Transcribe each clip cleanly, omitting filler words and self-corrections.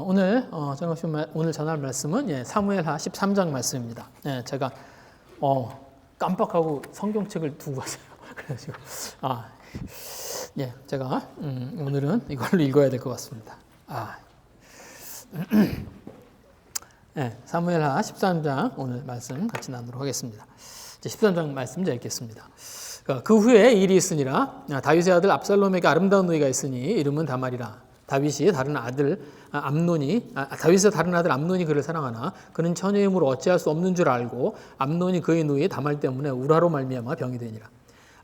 오늘 전할 말씀은 사무엘하 13장 말씀입니다. 제가 깜빡하고 성경책을 두고 왔어요. 그래가지고 제가 오늘은 이걸로 읽어야 될 것 같습니다. 사무엘하 13장 오늘 말씀 같이 나누도록 하겠습니다. 13장 말씀 제가 읽겠습니다. 그 후에 일이 있으니라. 다윗의 아들 압살롬에게 아름다운 누이가 있으니 이름은 다말이라. 다윗의 다른 아들 암논이 그를 사랑하나 그는 처녀이므로 어찌할 수 없는 줄 알고 암논이 그의 누이 다말 때문에 우라로 말미암아 병이 되니라.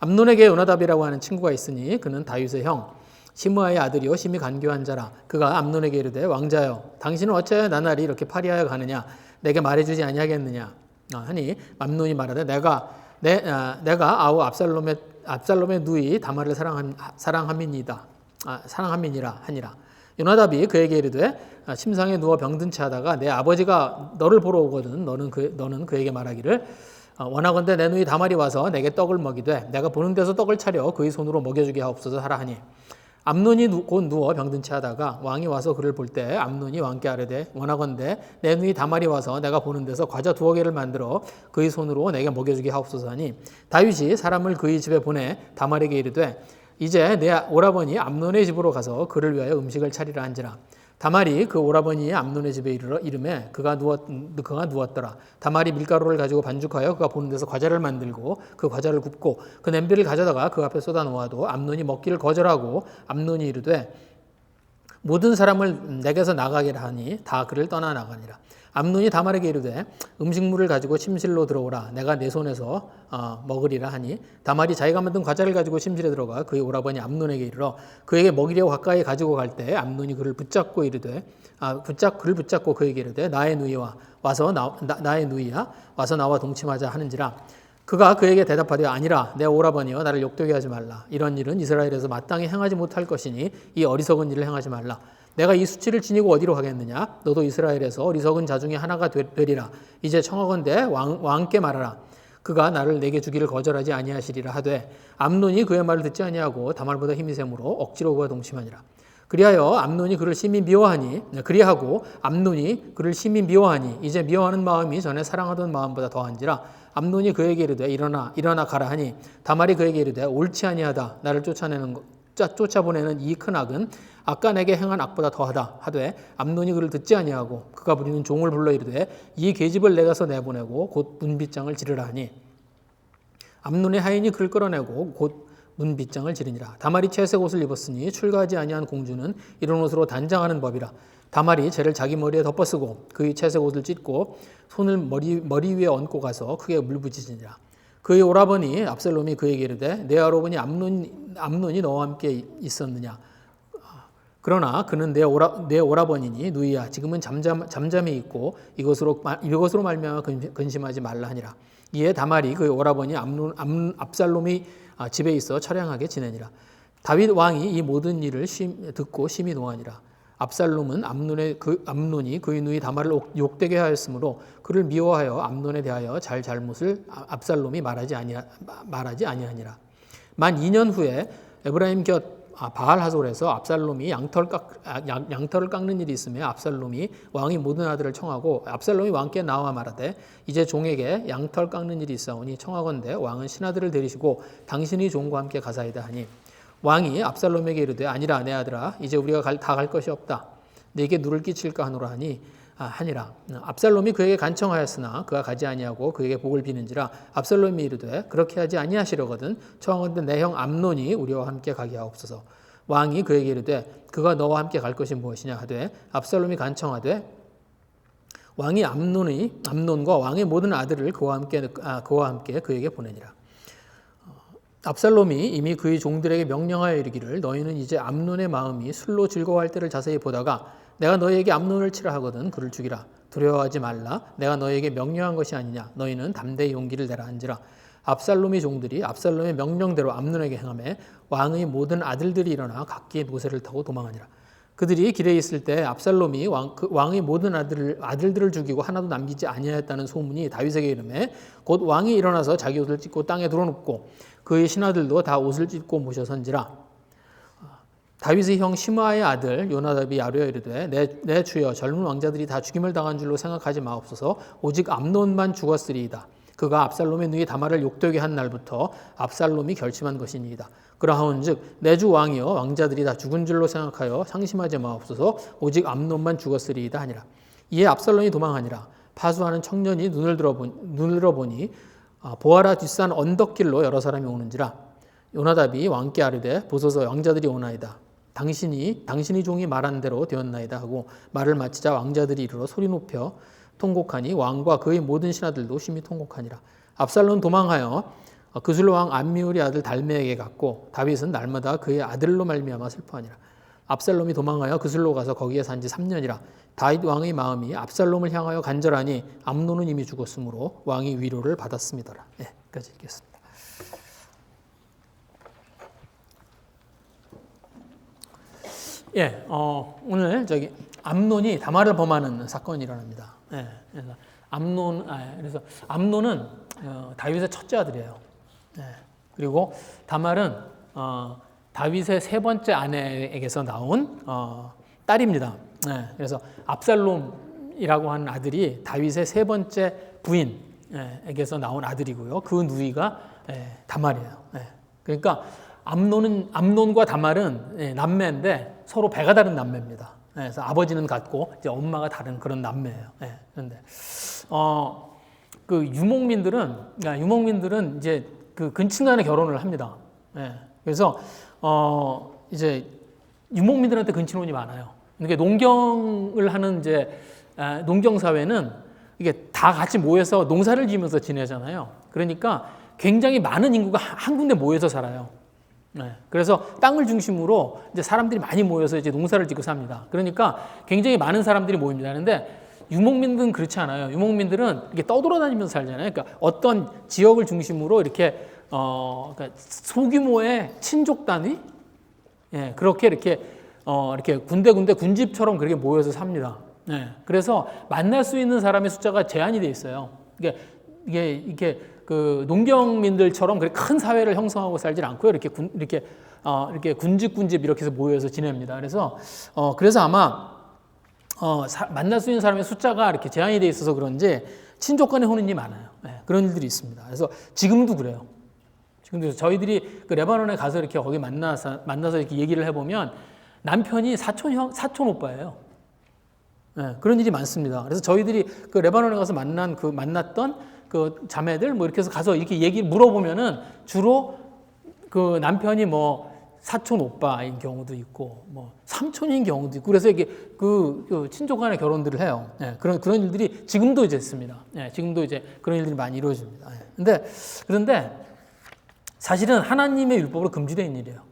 암논에게 요나답이라고 하는 친구가 있으니 그는 다윗의 형 시므아의 아들이요 심히 간교한 자라. 그가 암논에게 이르되 왕자여 당신은 어찌하여 나날이 이렇게 파리하여 가느냐 내게 말해주지 아니하겠느냐 하니 암논이 말하되 내가 아우 압살롬의 누이 다말을 사랑함이니라 하니라. 요나답이 그에게 이르되 침상에 누워 병든 채 하다가 내 아버지가 너를 보러 오거든 너는 그에게 말하기를 원하건대 내 누이 다말이 와서 내게 떡을 먹이되 내가 보는 데서 떡을 차려 그의 손으로 먹여주게 하옵소서 하라 하니 암논이 곧 누워 병든 채 하다가 왕이 와서 그를 볼 때 암논이 왕께 아뢰되 원하건대 내 누이 다말이 와서 내가 보는 데서 과자 2개를 만들어 그의 손으로 내게 먹여주게 하옵소서 하니 다윗이 사람을 그의 집에 보내 다말에게 이르되 이제 내 오라버니 암논의 집으로 가서 그를 위하여 음식을 차리라 한지라. 다말이 그 오라버니의 암논의 집에 이르매 그가 누웠더라. 다말이 밀가루를 가지고 반죽하여 그가 보는 데서 과자를 만들고 그 과자를 굽고 그 냄비를 가져다가 그 앞에 쏟아 놓아도 암논이 먹기를 거절하고 암논이 이르되 모든 사람을 내게서 나가게 하니 다 그를 떠나 나가니라. 암논이 다말에게 이르되 음식물을 가지고 침실로 들어오라. 내가 내 손에서 먹으리라 하니 다말이 자기가 만든 과자를 가지고 침실에 들어가 그의 오라버니 암논에게 이르러 그에게 먹이려고 가까이 가지고 갈 때 암논이 그를 붙잡고 그에게 이르되 나의 누이야 와서 나와 동침하자 하는지라. 그가 그에게 대답하되 아니라 내 오라버니여 나를 욕되게 하지 말라. 이런 일은 이스라엘에서 마땅히 행하지 못할 것이니 이 어리석은 일을 행하지 말라. 내가 이 수치를 지니고 어디로 가겠느냐? 너도 이스라엘에서 어리석은 자 중에 하나가 되리라. 이제 청하건대 왕께 말하라. 그가 나를 내게 주기를 거절하지 아니하시리라 하되 암논이 그의 말을 듣지 아니하고 다말보다 힘이 세므로 억지로 그와 동침하니라. 그리하고 암논이 그를 심히 미워하니 이제 미워하는 마음이 전에 사랑하던 마음보다 더한지라. 암논이 그에게 이르되 일어나 가라 하니 다말이 그에게 이르되 옳지 아니하다. 나를 쫓아보내는 이 큰 악은 아까 내게 행한 악보다 더하다 하되 암논이 그를 듣지 아니하고 그가 부리는 종을 불러 이르되 이 계집을 내가서 내보내고 곧 문빗장을 지르라 하니 암논의 하인이 그를 끌어내고 곧 문빗장을 지르니라. 다말이 채색 옷을 입었으니 출가하지 아니한 공주는 이런 옷으로 단장하는 법이라. 다말이 쟤를 자기 머리에 덮어쓰고 그의 채색 옷을 찢고 손을 머리 위에 얹고 가서 크게 울부짖으니라. 그의 오라버니 압살롬이 그에게 이르되 내 오라버니 암논이 너와 함께 있었느냐? 그러나 그는 내 오라버니니 누이야. 지금은 잠잠히 있고 이것으로 말미암아 근심하지 말라 하니라. 이에 다말이 그의 오라버니 압살롬이 집에 있어 처량하게 지내니라. 다윗 왕이 이 모든 일을 듣고 심히 노하니라. 압살롬은 암논이 그의 누이 다말을 욕되게 하였으므로 그를 미워하여 암논에 대하여 잘못을 압살롬이 말하지 아니하니라. 만 2년 후에 에브라임 곁 바알 하솔에서 압살롬이 양털을 깎는 일이 있으며 압살롬이 왕이 모든 아들을 청하고 압살롬이 왕께 나와 말하되 이제 종에게 양털 깎는 일이 있사오니 청하건대 왕은 신하들을 데리시고 당신이 종과 함께 가사이다 하니 왕이 압살롬에게 이르되 아니라 내 아들아 이제 우리가 다 갈 것이 없다. 네게 누를 끼칠까 하노라 하니라. 압살롬이 그에게 간청하였으나 그가 가지 아니하고 그에게 복을 비는지라. 압살롬이 이르되 그렇게 하지 아니하시려거든 청하건대 내 형 암논이 우리와 함께 가게 하옵소서. 왕이 그에게 이르되 그가 너와 함께 갈 것이 무엇이냐 하되 압살롬이 간청하되 왕이 암논과 왕의 모든 아들을 그와 함께 그에게 보내니라. 압살롬이 이미 그의 종들에게 명령하여 이르기를 너희는 이제 암논의 마음이 술로 즐거워할 때를 자세히 보다가 내가 너희에게 암논을 치라 하거든 그를 죽이라. 두려워하지 말라. 내가 너희에게 명령한 것이 아니냐. 너희는 담대히 용기를 내라 한지라. 압살롬의 종들이 압살롬의 명령대로 암논에게 행하매 왕의 모든 아들들이 일어나 각기 노새를 타고 도망하니라. 그들이 길에 있을 때 압살롬이 왕의 모든 아들들을 죽이고 하나도 남기지 아니하였다는 소문이 다윗에게 이르매 곧 왕이 일어나서 자기 옷을 찢고 땅에 드러눕고 그의 신하들도 다 옷을 찢고 모셔선지라. 다윗의 형 시므아의 아들 요나답이 아뢰어 이르되 내 주여 젊은 왕자들이 다 죽임을 당한 줄로 생각하지 마옵소서. 오직 암논만 죽었으리이다. 그가 압살롬의 누이 다말을 욕되게 한 날부터 압살롬이 결심한 것이니이다. 그러하온즉 내 주 왕이여 왕자들이 다 죽은 줄로 생각하여 상심하지 마옵소서. 오직 암논만 죽었으리이다 하니라. 이에 압살롬이 도망하니라. 파수하는 청년이 눈을 들어보니 보아라 뒷산 언덕길로 여러 사람이 오는지라. 요나답이 왕께 아뢰되 보소서 왕자들이 오나이다. 당신이 종이 말한 대로 되었나이다 하고 말을 마치자 왕자들이 이르러 소리 높여 통곡하니 왕과 그의 모든 신하들도 심히 통곡하니라. 압살롬 도망하여 그술로 왕 암미울의 아들 달메에게 갔고 다윗은 날마다 그의 아들로 말미암아 슬퍼하니라. 압살롬이 도망하여 그술로 가서 거기에 산 지 3년이라. 다윗 왕의 마음이 압살롬을 향하여 간절하니 암논은 이미 죽었으므로 왕이 위로를 받았음이더라. 네, 여기까지 읽겠습니다. 예, 오늘 암논이 다말을 범하는 사건이 일어납니다. 예, 그래서 그래서 암논은 다윗의 첫째 아들이에요. 예, 그리고 다말은 다윗의 세 번째 아내에게서 나온 딸입니다. 예, 그래서 압살롬이라고 하는 아들이 다윗의 세 번째 부인에게서 나온 아들이고요. 그 누이가 다말이에요. 예, 그러니까 암논과 다말은 남매인데 서로 배가 다른 남매입니다. 그래서 아버지는 같고 이제 엄마가 다른 그런 남매예요. 그런데 그 유목민들은 이제 그 근친간에 결혼을 합니다. 그래서 이제 유목민들한테 근친혼이 많아요. 이게 농경을 하는 이제 농경 사회는 이게 다 같이 모여서 농사를 지으면서 지내잖아요. 그러니까 굉장히 많은 인구가 한 군데 모여서 살아요. 그래서 땅을 중심으로 이제 사람들이 많이 모여서 이제 농사를 짓고 삽니다. 그러니까 굉장히 많은 사람들이 모입니다. 그런데 유목민들은 그렇지 않아요. 유목민들은 이렇게 떠돌아다니면서 살잖아요. 그러니까 어떤 지역을 중심으로 이렇게 그러니까 소규모의 친족 단위, 그렇게 이렇게 군데 군집처럼 그렇게 모여서 삽니다. 그래서 만날 수 있는 사람의 숫자가 제한이 돼 있어요. 이게 그 농경민들처럼 그렇게 큰 사회를 형성하고 살질 않고요. 이렇게 군집 이렇게 해서 모여서 지냅니다. 그래서 아마 만날 수 있는 사람의 숫자가 이렇게 제한이 돼 있어서 그런지 친족 간의 혼인이 많아요. 그런 일들이 있습니다. 그래서 지금도 그래요. 지금도 저희들이 그 레바논에 가서 이렇게 거기 만나서 이렇게 얘기를 해보면 남편이 사촌 오빠예요. 그런 일이 많습니다. 그래서 저희들이 그 레바논에 가서 만났던 그 자매들 뭐 이렇게 해서 가서 이렇게 물어보면은 주로 그 남편이 뭐 사촌 오빠인 경우도 있고 뭐 삼촌인 경우도 있고 그래서 이게 그 친족 간의 결혼들을 해요. 그런 일들이 지금도 이제 있습니다. 지금도 이제 그런 일들이 많이 이루어집니다. 그런데 사실은 하나님의 율법으로 금지되어 있는 일이에요.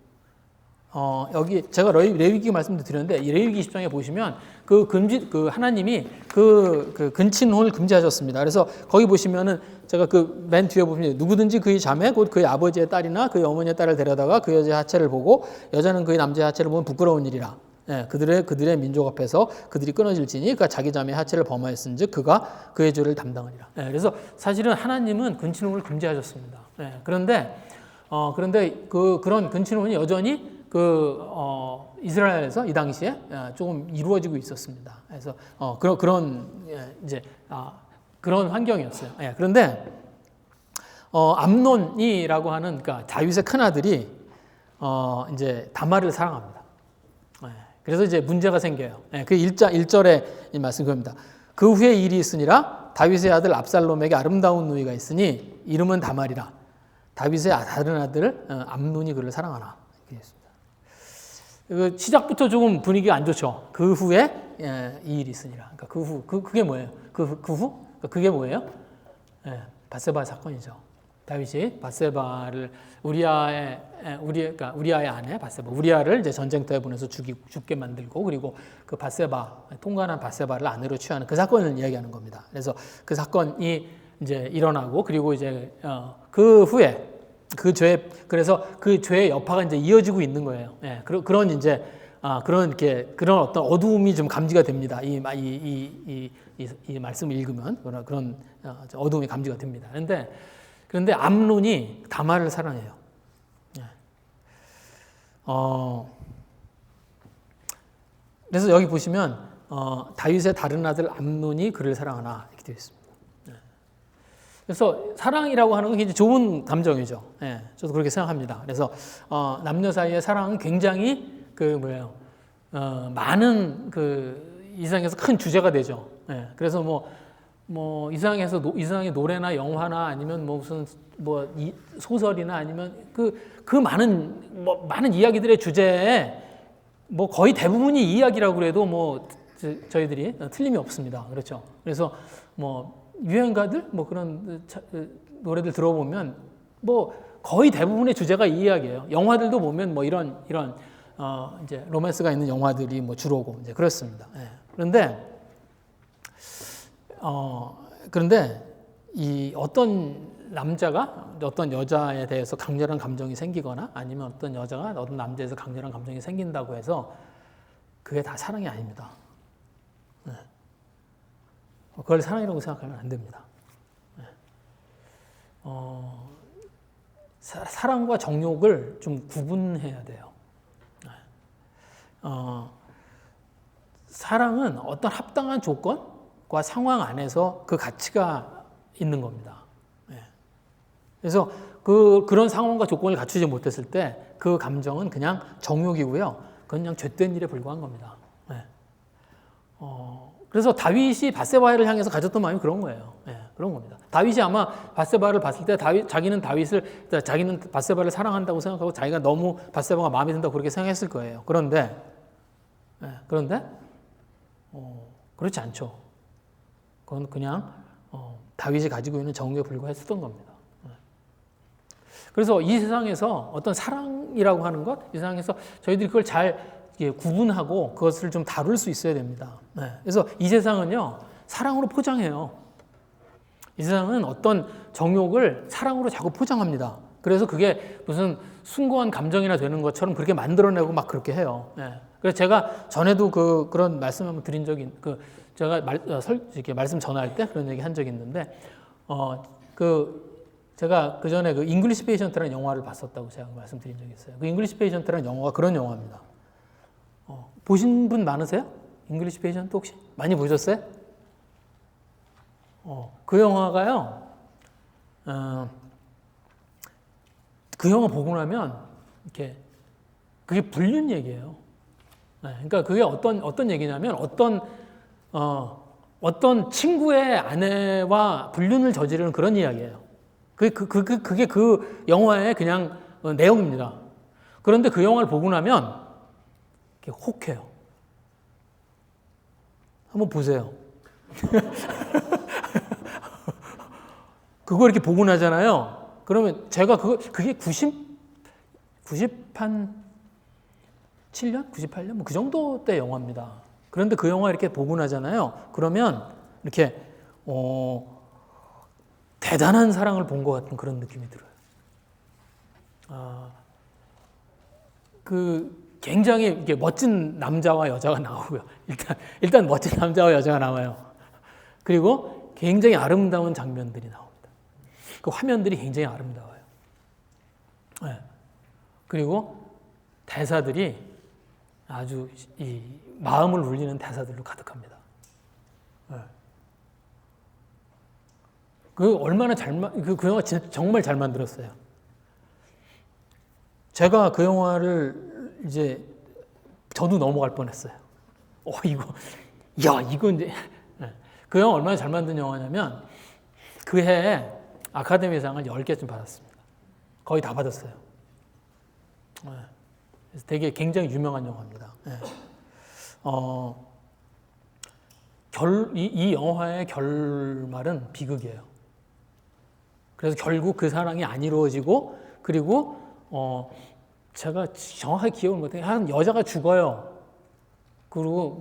여기 제가 레위기 말씀도 드렸는데 이 레위기 20장에 보시면 그 하나님이 그 근친혼을 금지하셨습니다. 그래서 거기 보시면은 제가 그 맨 뒤에 보시면 누구든지 그의 자매 곧 그의 아버지의 딸이나 그의 어머니의 딸을 데려다가 그 여자의 하체를 보고 여자는 그의 남자의 하체를 보면 부끄러운 일이라. 그들의 민족 앞에서 그들이 끊어질지니 그가 자기 자매의 하체를 범하였은즉 그가 그의 죄를 담당하리라. 그래서 사실은 하나님은 근친혼을 금지하셨습니다. 그런데 그런 근친혼이 여전히 이스라엘에서 이 당시에 조금 이루어지고 있었습니다. 그래서 그런 환경이었어요. 그런데 암논이라고 하는 그러니까 다윗의 큰 아들이 이제 다말을 사랑합니다. 그래서 이제 문제가 생겨요. 그 1절에 말씀 그겁니다. 그 후에 일이 있으니라 다윗의 아들 압살롬에게 아름다운 누이가 있으니 이름은 다말이라. 다윗의 다른 아들 암논이 그를 사랑하나. 시작부터 조금 분위기가 안 좋죠. 그 후에 이 일이 있으니라. 그러니까 그게 뭐예요? 그게 뭐예요? 밧세바 사건이죠. 다윗이 밧세바를 우리아의 아내 밧세바, 우리아를 이제 전쟁터에 보내서 죽게 만들고 그리고 그 밧세바 통관한 밧세바를 아내로 취하는 그 사건을 이야기하는 겁니다. 그래서 그 사건이 이제 일어나고 그리고 이제 그 후에 그래서 그 죄의 여파가 이제 이어지고 있는 거예요. 그런 이제 그런 어떤 어두움이 좀 감지가 됩니다. 이 말씀을 읽으면 그런 어두움이 감지가 됩니다. 그런데 암논이 다말을 사랑해요. 그래서 여기 보시면 다윗의 다른 아들 암논이 그를 사랑하나 이렇게 되어 있습니다. 그래서 사랑이라고 하는 건 굉장히 좋은 감정이죠. 예, 저도 그렇게 생각합니다. 그래서 남녀 사이의 사랑은 굉장히 많은 이 세상에서 큰 주제가 되죠. 예, 그래서 이 세상의 노래나 영화나 아니면 무슨 소설이나 아니면 그 많은 이야기들의 주제에 거의 대부분이 이 이야기라고 그래도 저희들이 틀림이 없습니다. 그렇죠. 그래서 유행가들 그런 노래들 들어보면 거의 대부분의 주제가 이 이야기예요. 영화들도 보면 이런 이제 로맨스가 있는 영화들이 주로고 이제 그렇습니다. 예. 그런데 이 어떤 남자가 어떤 여자에 대해서 강렬한 감정이 생기거나 아니면 어떤 여자가 어떤 남자에서 강렬한 감정이 생긴다고 해서 그게 다 사랑이 아닙니다. 네. 그걸 사랑이라고 생각하면 안 됩니다. 네. 사랑과 정욕을 좀 구분해야 돼요. 네. 사랑은 어떤 합당한 조건과 상황 안에서 그 가치가 있는 겁니다. 네. 그래서 그런 상황과 조건을 갖추지 못했을 때 그 감정은 그냥 정욕이고요. 그건 그냥 죄된 일에 불과한 겁니다. 네. 그래서 다윗이 밧세바를 향해서 가졌던 마음이 그런 거예요. 네, 그런 겁니다. 다윗이 아마 밧세바를 봤을 때 자기는 밧세바를 사랑한다고 생각하고 자기가 너무 밧세바가 마음에 든다고 그렇게 생각했을 거예요. 그런데 그렇지 않죠. 그건 그냥 다윗이 가지고 있는 정욕에 불과했었던 겁니다. 그래서 이 세상에서 어떤 사랑이라고 하는 것, 이 세상에서 저희들이 그걸 잘 구분하고 그것을 좀 다룰 수 있어야 됩니다. 네. 그래서 이 세상은요, 사랑으로 포장해요. 이 세상은 어떤 정욕을 사랑으로 자꾸 포장합니다. 그래서 그게 무슨 숭고한 감정이나 되는 것처럼 그렇게 만들어내고 막 그렇게 해요. 네. 그래서 제가 전에도 그런 말씀 한번 드린 적이, 제가 이렇게 말씀 전할 때 그런 얘기 한 적이 있는데, 제가 그 전에 잉글리시 페이션트라는 영화를 봤었다고 제가 말씀드린 적이 있어요. 그 잉글리시 페이션트라는 영화가 그런 영화입니다. 보신 분 많으세요? 잉글리시 페이션트 혹시? 많이 보셨어요? 그 영화가요, 그 영화 보고 나면, 그게 불륜 얘기예요. 네, 그러니까 그게 어떤 얘기냐면, 어떤 친구의 아내와 불륜을 저지르는 그런 이야기예요. 그게 그 영화의 그냥 내용입니다. 그런데 그 영화를 보고 나면, 혹해요. 한번 보세요. 그거 이렇게 보고 나잖아요. 그러면 제가 그게 97년? 98년? 그 정도 때 영화입니다. 그런데 그 영화 이렇게 보고 나잖아요. 그러면 이렇게, 대단한 사랑을 본 것 같은 그런 느낌이 들어요. 굉장히 이게 멋진 남자와 여자가 나오고요. 일단 멋진 남자와 여자가 나와요. 그리고 굉장히 아름다운 장면들이 나옵니다. 그 화면들이 굉장히 아름다워요. 네. 그리고 대사들이 아주 이 마음을 울리는 대사들로 가득합니다. 네. 그 영화 진짜 정말 잘 만들었어요. 제가 그 영화를 이제 저도 넘어갈 뻔했어요. 이거 이제 그 영화 얼마나 잘 만든 영화냐면 그 해에 아카데미상을 10개쯤 받았습니다. 거의 다 받았어요. 그래서 되게 굉장히 유명한 영화입니다. 이 영화의 결말은 비극이에요. 그래서 결국 그 사랑이 안 이루어지고 그리고 제가 정확하게 기억을 못해요. 한 여자가 죽어요. 그리고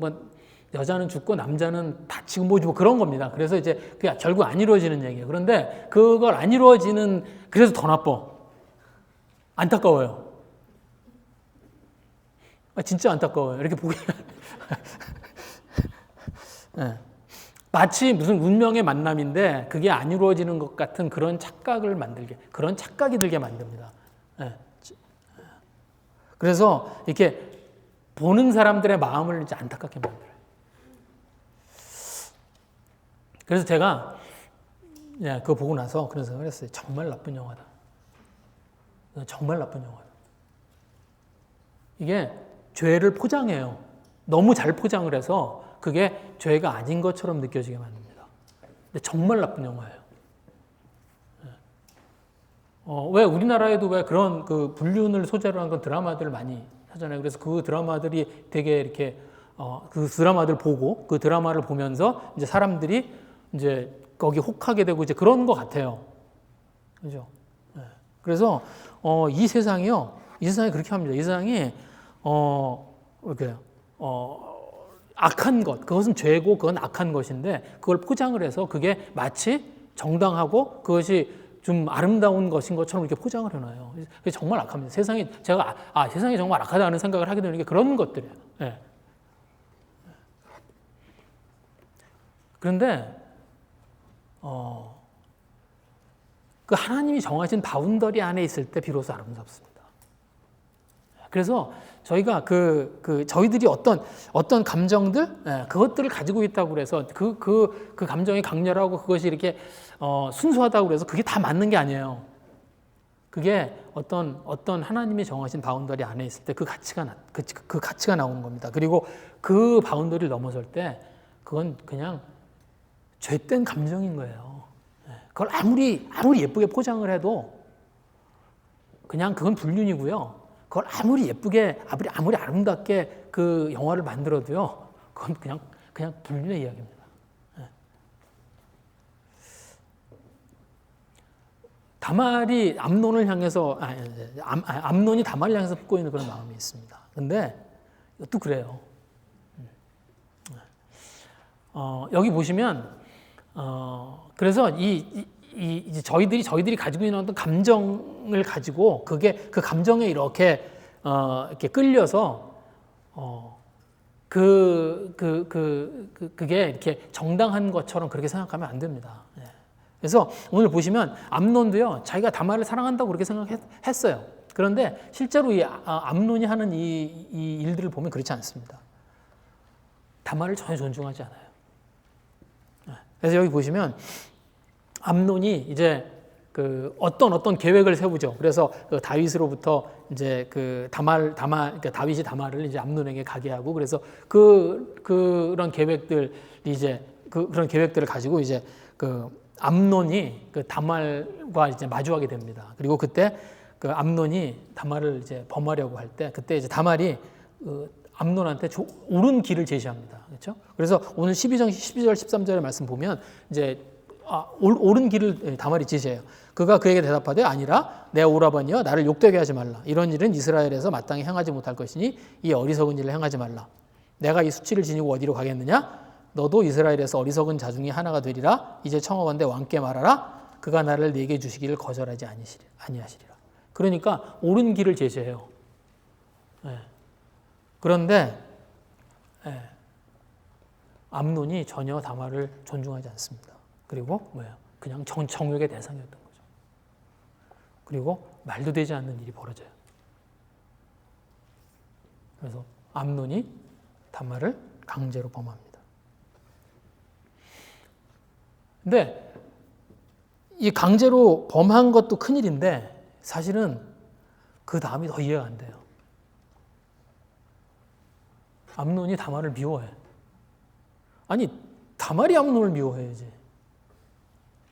여자는 죽고 남자는 다치고 그런 겁니다. 그래서 이제 그게 결국 안 이루어지는 얘기예요. 그런데 그걸 안 이루어지는 그래서 더 나빠. 안타까워요. 진짜 안타까워요. 이렇게 보기. 네. 마치 무슨 운명의 만남인데 그게 안 이루어지는 것 같은 그런 착각이 들게 만듭니다. 네. 그래서 이렇게 보는 사람들의 마음을 이제 안타깝게 만들어요. 그래서 제가 그거 보고 나서 그런 생각을 했어요. 정말 나쁜 영화다. 정말 나쁜 영화다. 이게 죄를 포장해요. 너무 잘 포장을 해서 그게 죄가 아닌 것처럼 느껴지게 만듭니다. 근데 정말 나쁜 영화예요. 왜 우리나라에도 왜 그런 그 불륜을 소재로 한 건 드라마들을 많이 하잖아요. 그래서 그 드라마들이 되게 이렇게 그 드라마들 보고 그 드라마를 보면서 이제 사람들이 이제 거기 혹하게 되고 이제 그런 것 같아요. 그죠? 그래서 이 세상이요, 이 세상이 그렇게 합니다. 이 세상이 이렇게 악한 것, 그것은 죄고 그건 악한 것인데 그걸 포장을 해서 그게 마치 정당하고 그것이 좀 아름다운 것인 것처럼 이렇게 포장을 해놔요. 그게 정말 악합니다. 세상이 제가 세상이 정말 악하다는 생각을 하게 되는 게 그런 것들이에요. 네. 그런데 그 하나님이 정하신 바운더리 안에 있을 때 비로소 아름답습니다. 그래서 저희가 저희들이 어떤 감정들, 그것들을 가지고 있다고 그래서 그 감정이 강렬하고 그것이 이렇게 순수하다고 그래서 그게 다 맞는 게 아니에요. 그게 어떤 하나님이 정하신 바운더리 안에 있을 때 그 가치가 나오는 겁니다. 그리고 그 바운더리를 넘어설 때 그건 그냥 죄된 감정인 거예요. 그걸 아무리 예쁘게 포장을 해도 그냥 그건 불륜이고요. 그걸 아무리 예쁘게, 아무리 아름답게 그 영화를 만들어도요, 그건 그냥 불륜의 이야기입니다. 다말이 암논을 향해서, 암논이 다말을 향해서 품고 있는 그런 마음이 있습니다. 근데 이것도 그래요. 여기 보시면, 그래서 이제 저희들이 가지고 있는 어떤 감정을 가지고 그 감정에 이렇게 끌려서 그게 이렇게 정당한 것처럼 그렇게 생각하면 안 됩니다. 그래서 오늘 보시면 암논도요, 자기가 다말을 사랑한다고 그렇게 생각했어요. 그런데 실제로 이 암논이 하는 이 일들을 보면 그렇지 않습니다. 다말을 전혀 존중하지 않아요. 그래서 여기 보시면 암논이 이제 어떤 계획을 세우죠. 그래서 다윗으로부터 이제 그러니까 다윗이 다말을 이제 암논에게 가게 하고, 그래서 그런 계획들 그런 계획들을 가지고 이제 암논이 다말과 이제 마주하게 됩니다. 그리고 그때 암논이 다말을 이제 범하려고 할 때, 그때 이제 다말이 암논한테 옳은 길을 제시합니다. 그렇죠? 그래서 오늘 12절, 13절의 말씀 보면 이제 옳은 길을 다말이 제시해요. 그가 그에게 대답하되 아니라 내 오라버니여 나를 욕되게 하지 말라. 이런 일은 이스라엘에서 마땅히 행하지 못할 것이니 이 어리석은 일을 행하지 말라. 내가 이 수치를 지니고 어디로 가겠느냐? 너도 이스라엘에서 어리석은 자 중에 하나가 되리라. 이제 청하건대 왕께 말하라. 그가 나를 네게 주시기를 거절하지 아니하시리라. 그러니까 옳은 길을 제시해요. 그런데 암논이 전혀 다말을 존중하지 않습니다. 그리고 그냥 정욕의 대상이었던 거죠. 그리고 말도 되지 않는 일이 벌어져요. 그래서 암논이 다말을 강제로 범합니다. 근데 이 강제로 범한 것도 큰일인데 사실은 그 다음이 더 이해가 안 돼요. 암논이 다말을 미워해. 아니, 다말이 암논을 미워해야지.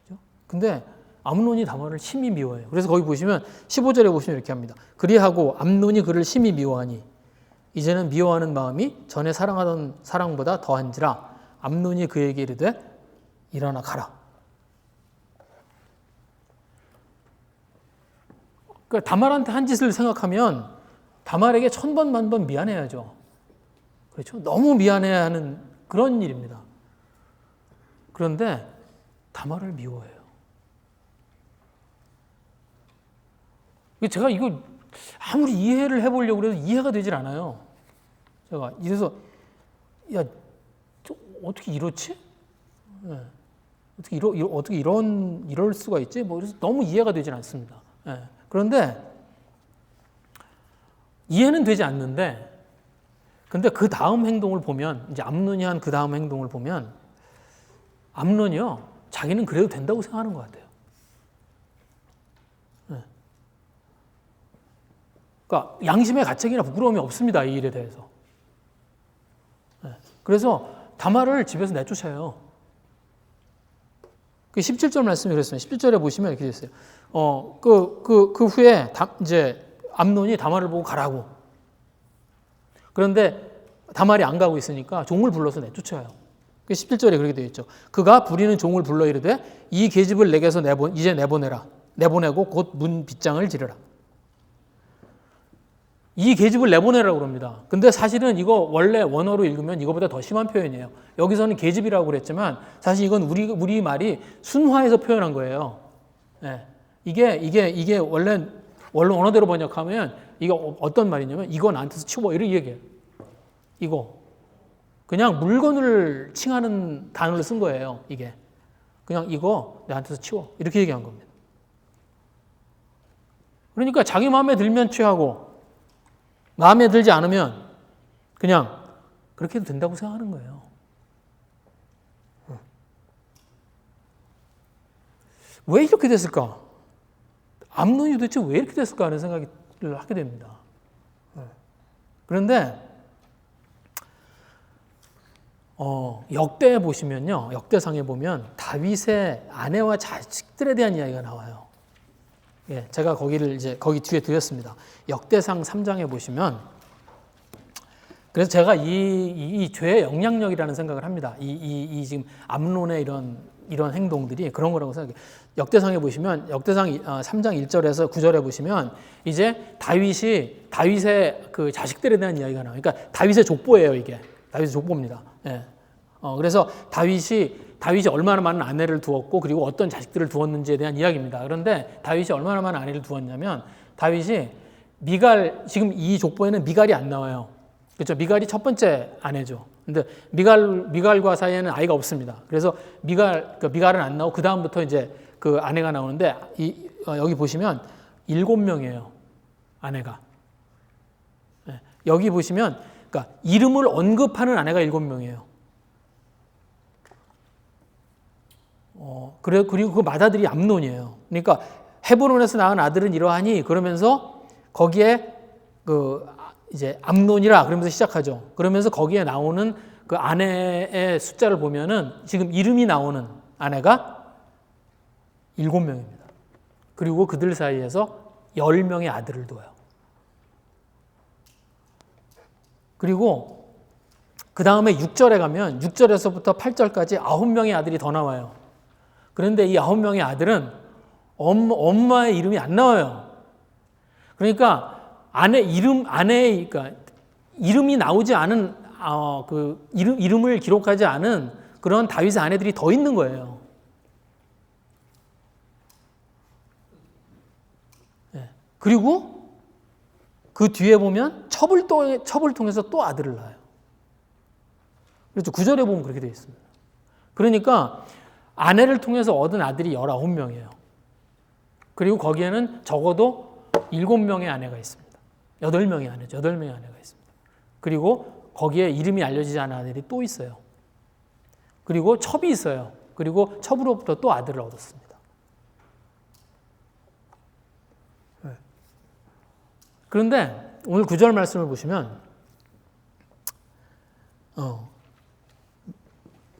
그죠? 근데 암논이 다말을 심히 미워해요. 그래서 거기 보시면 15절에 보시면 이렇게 합니다. 그리하고 암논이 그를 심히 미워하니 이제는 미워하는 마음이 전에 사랑하던 사랑보다 더한지라 암논이 그에게 이르되 일어나 가라. 그러니까 다말한테 한 짓을 생각하면 다말에게 천번 만번 미안해야죠. 그렇죠? 너무 미안해야 하는 그런 일입니다. 그런데 다말을 미워해요. 제가 이거 아무리 이해를 해보려고 해도 이해가 되질 않아요. 제가 이래서 어떻게 이렇지? 어떻게 이럴 수가 있지? 그래서 너무 이해가 되질 않습니다. 그런데 이해는 되지 않는데 근데 그 다음 행동을 보면, 이제 암논이 한 그 다음 행동을 보면, 암논이요, 자기는 그래도 된다고 생각하는 것 같아요. 네. 그러니까 양심의 가책이나 부끄러움이 없습니다, 이 일에 대해서. 네. 그래서 다말을 집에서 내쫓아요. 그 17절 말씀이 그랬습니다. 17절에 보시면 이렇게 됐어요. 그 후에 이제 암논이 다말을 보고 가라고. 그런데 다말이 안 가고 있으니까 종을 불러서 내쫓아요. 17절에 그렇게 되어 있죠. 그가 부리는 종을 불러 이르되 이 계집을 내게서 이제 내보내라. 내보내고 곧 문 빗장을 지르라. 이 계집을 내보내라고 그럽니다. 근데 사실은 이거 원래 원어로 읽으면 이거보다 더 심한 표현이에요. 여기서는 계집이라고 그랬지만 사실 이건 우리 말이 순화해서 표현한 거예요. 네. 이게 원래 원어대로 번역하면 이거 어떤 말이냐면 이거 나한테서 치워 이렇게 얘기해요. 이거 그냥 물건을 칭하는 단어를 쓴 거예요. 이게 그냥 이거 나한테서 치워 이렇게 얘기한 겁니다. 그러니까 자기 마음에 들면 취하고 마음에 들지 않으면 그냥 그렇게 해도 된다고 생각하는 거예요. 왜 이렇게 됐을까? 암논이 도대체 왜 이렇게 됐을까 하는 생각을 하게 됩니다. 그런데 역대에 보시면요, 역대상에 보면 다윗의 아내와 자식들에 대한 이야기가 나와요. 예, 제가 거기 뒤에 드렸습니다. 역대상 3장에 보시면, 그래서 제가 이 죄의 영향력이라는 생각을 합니다. 이 지금 암논의 이런 행동들이 그런 거라고 생각해요. 역대상에 보시면, 역대상 3장 1절에서 9절에 보시면, 이제 다윗의 그 자식들에 대한 이야기가 나와요. 그러니까 다윗의 족보예요, 이게. 다윗의 족보입니다. 예. 그래서 다윗이 얼마나 많은 아내를 두었고 그리고 어떤 자식들을 두었는지에 대한 이야기입니다. 그런데 다윗이 얼마나 많은 아내를 두었냐면 다윗이 지금 이 족보에는 미갈이 안 나와요. 그렇죠? 미갈이 첫 번째 아내죠. 근데 미갈과 사이에는 아이가 없습니다. 그래서 미갈은 안 나오고 그 다음부터 이제 그 아내가 나오는데 여기 보시면 7명이에요. 아내가. 여기 보시면 그러니까 이름을 언급하는 아내가 7명이에요. 그리고 그 맏아들이 암논이에요. 그러니까 헤브론에서 낳은 아들은 이러하니 그러면서 거기에 이제 암논이라 그러면서 시작하죠. 그러면서 거기에 나오는 그 아내의 숫자를 보면은 지금 이름이 나오는 아내가 7명입니다. 그리고 그들 사이에서 10명의 아들을 둬요. 그리고 그 다음에 6절에 가면 6절에서부터 8절까지 9명의 아들이 더 나와요. 그런데 이 9명의 아들은 엄마의 이름이 안 나와요. 그러니까 그러니까 이름이 나오지 않은 이름을 기록하지 않은 그런 다윗의 아내들이 더 있는 거예요. 네. 그리고 그 뒤에 보면 첩을 통해서 또 아들을 낳아요. 그렇죠. 9절에 보면 그렇게 되어 있습니다. 그러니까 아내를 통해서 얻은 아들이 19명이에요. 그리고 거기에는 적어도 7명의 아내가 있습니다. 8명의 아내죠. 8명의 아내가 있습니다. 그리고 거기에 이름이 알려지지 않은 아들이 또 있어요. 그리고 첩이 있어요. 그리고 첩으로부터 또 아들을 얻었습니다. 그런데 오늘 9절 말씀을 보시면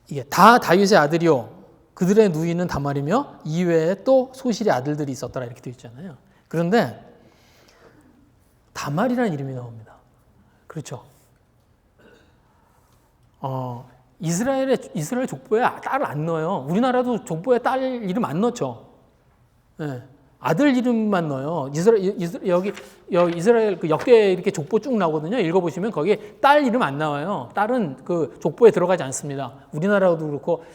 이게 다 다윗의 아들이요 그들의 누이는 다말이며 이외에 또 소실의 아들들이 있었더라 이렇게 되어 있잖아요. 그런데 다말이라는 이름이 나옵니다. 그렇죠? 이스라엘 족보에 딸을 안 넣어요. 우리나라도 족보에 딸 이름 안 넣죠. 네. 아들 이름만 넣어요. 여기 이스라엘 그 역대 이렇게 족보 쭉 나오거든요. 읽어보시면 거기에 딸 이름 안 나와요. 딸은 그 족보에 들어가지 않습니다. 우리나라도 그렇고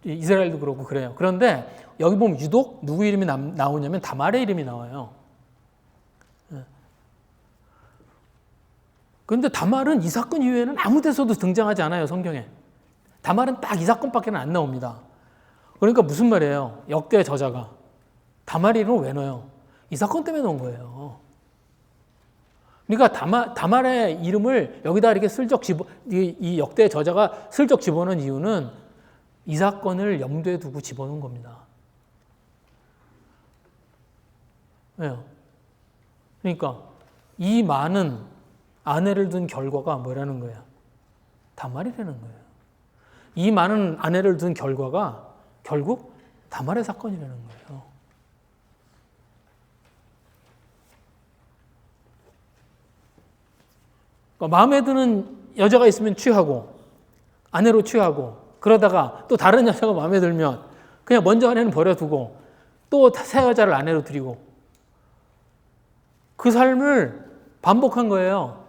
이스라엘도 그렇고 그래요. 그런데 여기 보면 유독 누구 이름이 나오냐면 다말의 이름이 나와요. 그런데 다말은 이 사건 이후에는 아무 데서도 등장하지 않아요. 성경에. 다말은 딱 이 사건밖에 안 나옵니다. 그러니까 무슨 말이에요? 역대 저자가. 다말 이름을 왜 넣어요? 이 사건 때문에 넣은 거예요. 그러니까 다말의 이름을 여기다 이렇게 슬쩍 이 역대 저자가 슬쩍 집어넣은 이유는 이 사건을 염두에 두고 집어넣은 겁니다. 왜요? 그러니까 이 많은 아내를 둔 결과가 뭐라는 거야? 다말이라는 거예요. 이 많은 아내를 둔 결과가 결국 다말의 사건이라는 거예요. 그러니까 마음에 드는 여자가 있으면 취하고 아내로 취하고 그러다가 또 다른 여자가 마음에 들면 그냥 먼저 아내는 버려두고 또 새 여자를 아내로 들이고 그 삶을 반복한 거예요.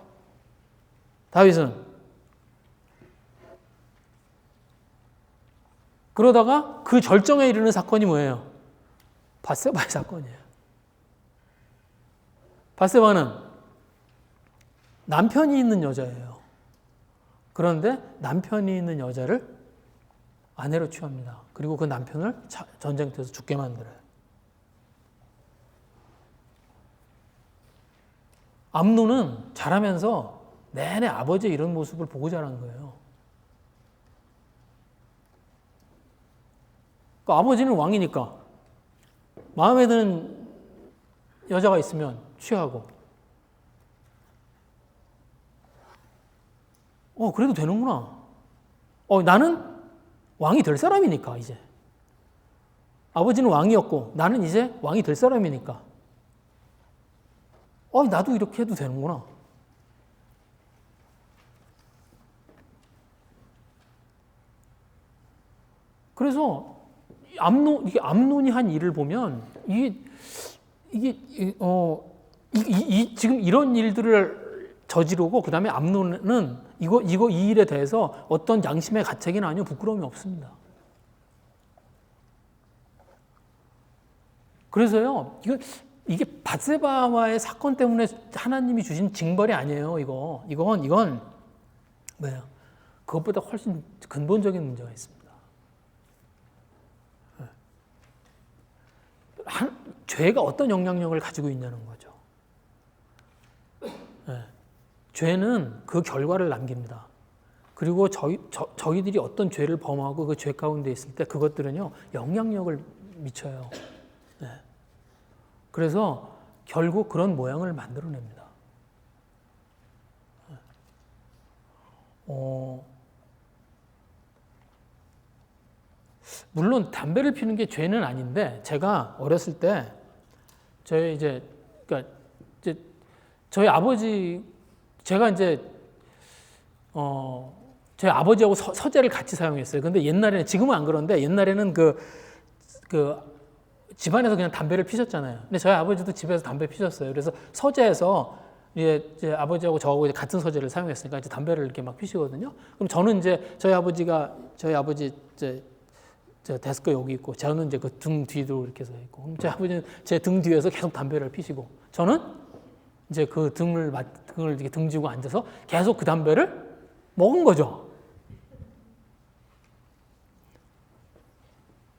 다윗은. 그러다가 그 절정에 이르는 사건이 뭐예요? 밧세바의 사건이에요. 밧세바는 남편이 있는 여자예요. 그런데 남편이 있는 여자를 아내로 취합니다. 그리고 그 남편을 전쟁터에서 죽게 만들어요. 암논은 자라면서 내내 아버지의 이런 모습을 보고 자란 거예요. 그러니까 아버지는 왕이니까 마음에 드는 여자가 있으면 취하고 그래도 되는구나. 나는 왕이 될 사람이니까 이제. 아버지는 왕이었고 나는 이제 왕이 될 사람이니까. 나도 이렇게 해도 되는구나. 그래서 암논이 한 일을 보면 지금 이런 일들을 저지르고 그 다음에 암논은 이 일에 대해서 어떤 양심의 가책이나 아니면 부끄러움이 없습니다. 그래서요, 이게 밧세바와의 사건 때문에 하나님이 주신 징벌이 아니에요. 이건 뭐예요? 그것보다 훨씬 근본적인 문제가 있습니다. 죄가 어떤 영향력을 가지고 있냐는 거죠. 죄는 그 결과를 남깁니다. 그리고 저희들이 어떤 죄를 범하고 그 죄 가운데 있을 때 그것들은요, 영향력을 미쳐요. 그래서 결국 그런 모양을 만들어냅니다. 물론 담배를 피는 게 죄는 아닌데 제가 어렸을 때 저희 아버지 제가 저희 아버지하고 서재를 같이 사용했어요. 근데 옛날에는 지금은 안 그런데 옛날에는 집안에서 그냥 담배를 피셨잖아요. 근데 저희 아버지도 집에서 담배 피셨어요. 그래서 서재에서 이제 아버지하고 저하고 같은 서재를 사용했으니까 이제 담배를 이렇게 막 피시거든요. 그럼 저는 이제 저희 아버지 저 데스크 여기 있고 저는 이제 그 등 뒤로 이렇게 서 있고 그럼 제 아버지는 제 등 뒤에서 계속 담배를 피시고 저는 이제 그 등을 이렇게 등지고 앉아서 계속 그 담배를 먹은 거죠.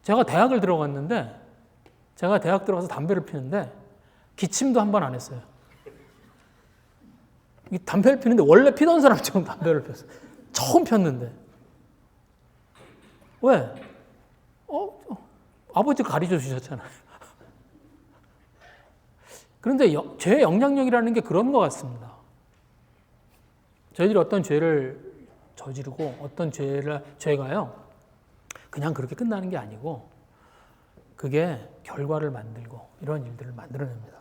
제가 대학을 들어갔는데 제가 대학 들어가서 담배를 피는데 기침도 한 번 안 했어요. 이 담배를 피는데 원래 피던 사람처럼 담배를 폈어요. 처음 폈는데. 왜? 아버지가 가르쳐 주셨잖아요. 그런데 죄의 영향력이라는 게 그런 것 같습니다. 저희들이 어떤 죄를 저지르고 어떤 죄가요, 그냥 그렇게 끝나는 게 아니고 그게 결과를 만들고 이런 일들을 만들어냅니다.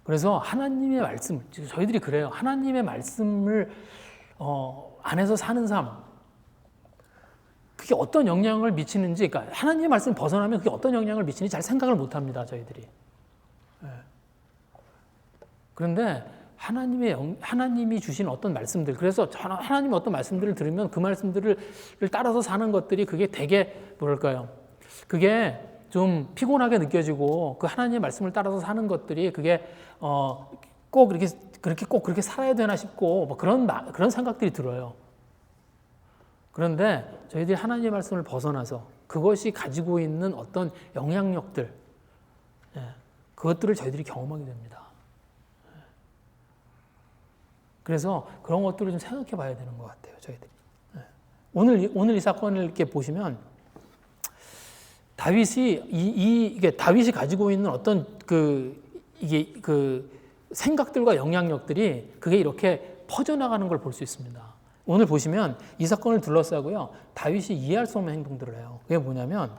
그래서 하나님의 말씀, 저희들이 그래요. 하나님의 말씀을 안에서 사는 삶, 그게 어떤 영향을 미치는지, 그러니까 하나님의 말씀 벗어나면 그게 어떤 영향을 미치는지 잘 생각을 못합니다, 저희들이. 그런데 하나님이 주신 어떤 말씀들, 그래서 하나님의 어떤 말씀들을 들으면 그 말씀들을 따라서 사는 것들이 그게 되게 뭐랄까요? 그게 좀 피곤하게 느껴지고 그 하나님의 말씀을 따라서 사는 것들이 그게 꼭 그렇게 살아야 되나 싶고 뭐 그런 생각들이 들어요. 그런데 저희들이 하나님의 말씀을 벗어나서 그것이 가지고 있는 어떤 영향력들, 그것들을 저희들이 경험하게 됩니다. 그래서 그런 것들을 좀 생각해 봐야 되는 것 같아요, 저희들이. 오늘 이 사건을 이렇게 보시면 이게 다윗이 가지고 있는 어떤 이게 생각들과 영향력들이 그게 이렇게 퍼져나가는 걸 볼 수 있습니다. 오늘 보시면 이 사건을 둘러싸고요, 다윗이 이해할 수 없는 행동들을 해요. 그게 뭐냐면,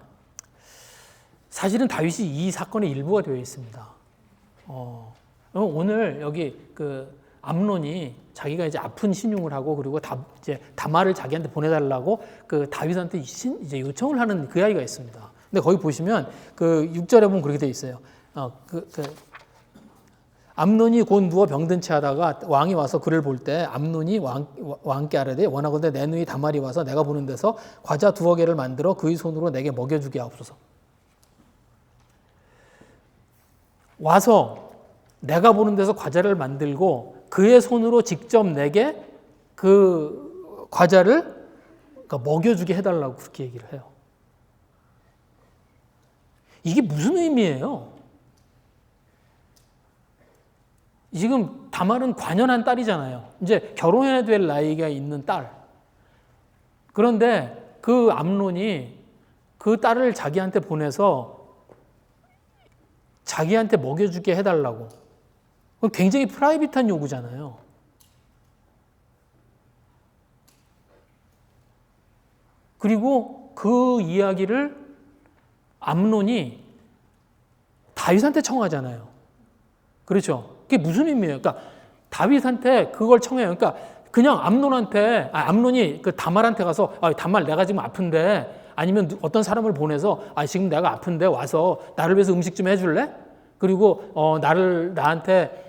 사실은 다윗이 이 사건의 일부가 되어 있습니다. 오늘 여기 암논이 자기가 이제 아픈 신용을 하고, 그리고 이제 다말을 자기한테 보내달라고 다윗한테 이제 요청을 하는 그 아이가 있습니다. 근데 거기 보시면 6절에 보면 그렇게 되어 있어요. 암논이 곧 누워 병든 채 하다가 왕이 와서 그를 볼 때 암논이 왕께 아뢰되 원하건대 내 누이 다말이 와서 내가 보는 데서 과자 2개를 만들어 그의 손으로 내게 먹여주게 하옵소서. 와서 내가 보는 데서 과자를 만들고 그의 손으로 직접 내게 그 과자를 먹여주게 해달라고 그렇게 얘기를 해요. 이게 무슨 의미예요? 지금 다말은 관연한 딸이잖아요. 이제 결혼해야 될 나이가 있는 딸. 그런데 그 암논이 그 딸을 자기한테 보내서 자기한테 먹여주게 해달라고. 굉장히 프라이빗한 요구잖아요. 그리고 그 이야기를 암논이 다윗한테 청하잖아요. 그렇죠? 그게 무슨 의미예요? 그러니까 다윗한테 그걸 청해요. 그러니까 그냥 암논이 다말한테 가서 다말 내가 지금 아픈데, 아니면 어떤 사람을 보내서 지금 내가 아픈데 와서 나를 위해서 음식 좀 해줄래? 그리고 나한테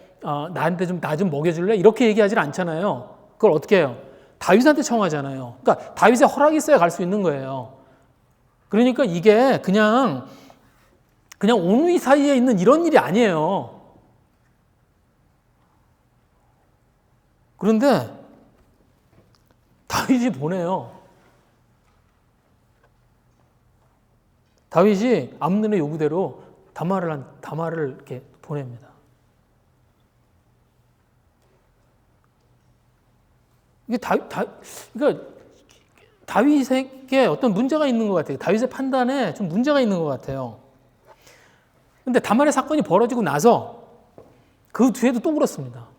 좀 나 좀 먹여줄래? 이렇게 얘기하지 않잖아요. 그걸 어떻게 해요? 다윗한테 청하잖아요. 그러니까 다윗의 허락이 있어야 갈 수 있는 거예요. 그러니까 이게 그냥 오누이 사이에 있는 이런 일이 아니에요. 그런데 다윗이 보내요. 다윗이 암논의 요구대로 다말을 이렇게 보냅니다. 이게 그러니까 다윗에게 어떤 문제가 있는 것 같아요. 다윗의 판단에 좀 문제가 있는 것 같아요. 근데 다말의 사건이 벌어지고 나서 그 뒤에도 또 그렇습니다.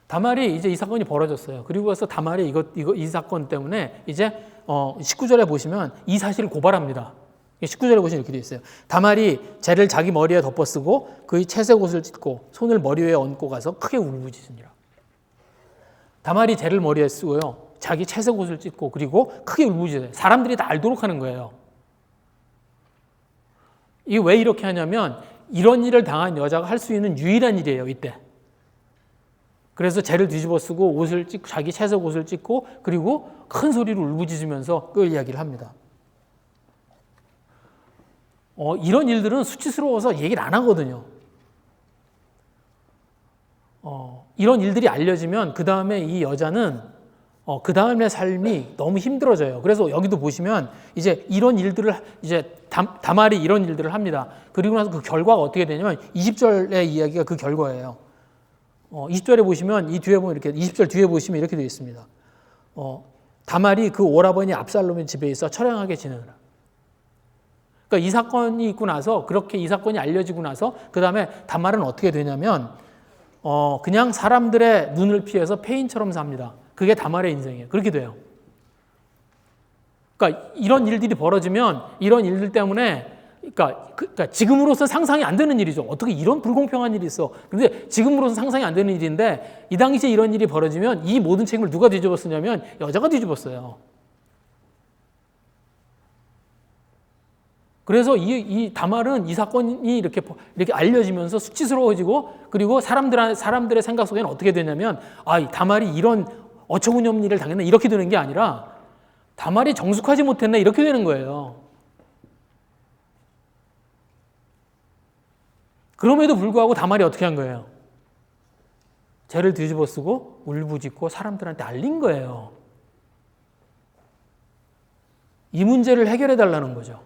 다말이 이제 이 사건이 벌어졌어요. 그리고 나서 다말이 이 사건 때문에 이제 19절에 보시면 이 사실을 고발합니다. 19절에 보시면 이렇게 되어 있어요. 다말이 재를 자기 머리에 덮어쓰고 그의 채색 옷을 찢고 손을 머리 위에 얹고 가서 크게 울부짖으니라. 다말이 재를 머리에 쓰고요, 자기 채색 옷을 찢고 그리고 크게 울부짖어요. 사람들이 다 알도록 하는 거예요. 이게 왜 이렇게 하냐면 이런 일을 당한 여자가 할 수 있는 유일한 일이에요, 이때. 그래서 재를 뒤집어 쓰고 옷을 찢고 자기 채색 옷을 찢고 그리고 큰 소리로 울부짖으면서 그 이야기를 합니다. 이런 일들은 수치스러워서 얘기를 안 하거든요. 이런 일들이 알려지면 그 다음에 이 여자는 그 다음의 삶이 너무 힘들어져요. 그래서 여기도 보시면 이제 이런 일들을 이제 다말이 이런 일들을 합니다. 그리고 나서 그 결과가 어떻게 되냐면 20절의 이야기가 그 결과예요. 20절에 보시면 이 뒤에 보면 이렇게 20절 뒤에 보시면 이렇게 되어 있습니다. 다말이 그 오라버니 압살롬의 집에 있어 처량하게 지내느라. 그러니까 이 사건이 있고 나서 그렇게 이 사건이 알려지고 나서 그 다음에 다말은 어떻게 되냐면 그냥 사람들의 눈을 피해서 폐인처럼 삽니다. 그게 다말의 인생이에요. 그렇게 돼요. 그러니까 이런 일들이 벌어지면 이런 일들 때문에 그러니까 지금으로서 상상이 안 되는 일이죠. 어떻게 이런 불공평한 일이 있어. 그런데 지금으로서 상상이 안 되는 일인데 이 당시에 이런 일이 벌어지면 이 모든 책임을 누가 뒤집어 쓰냐면 여자가 뒤집었어요. 그래서 이 다말은 이 사건이 이렇게 알려지면서 수치스러워지고 그리고 사람들의 생각 속에는 어떻게 되냐면 이 다말이 이런 어처구니없는 일을 당했나 이렇게 되는 게 아니라 다말이 정숙하지 못했나 이렇게 되는 거예요. 그럼에도 불구하고 다말이 어떻게 한 거예요? 죄를 뒤집어 쓰고 울부짖고 사람들한테 알린 거예요. 이 문제를 해결해 달라는 거죠.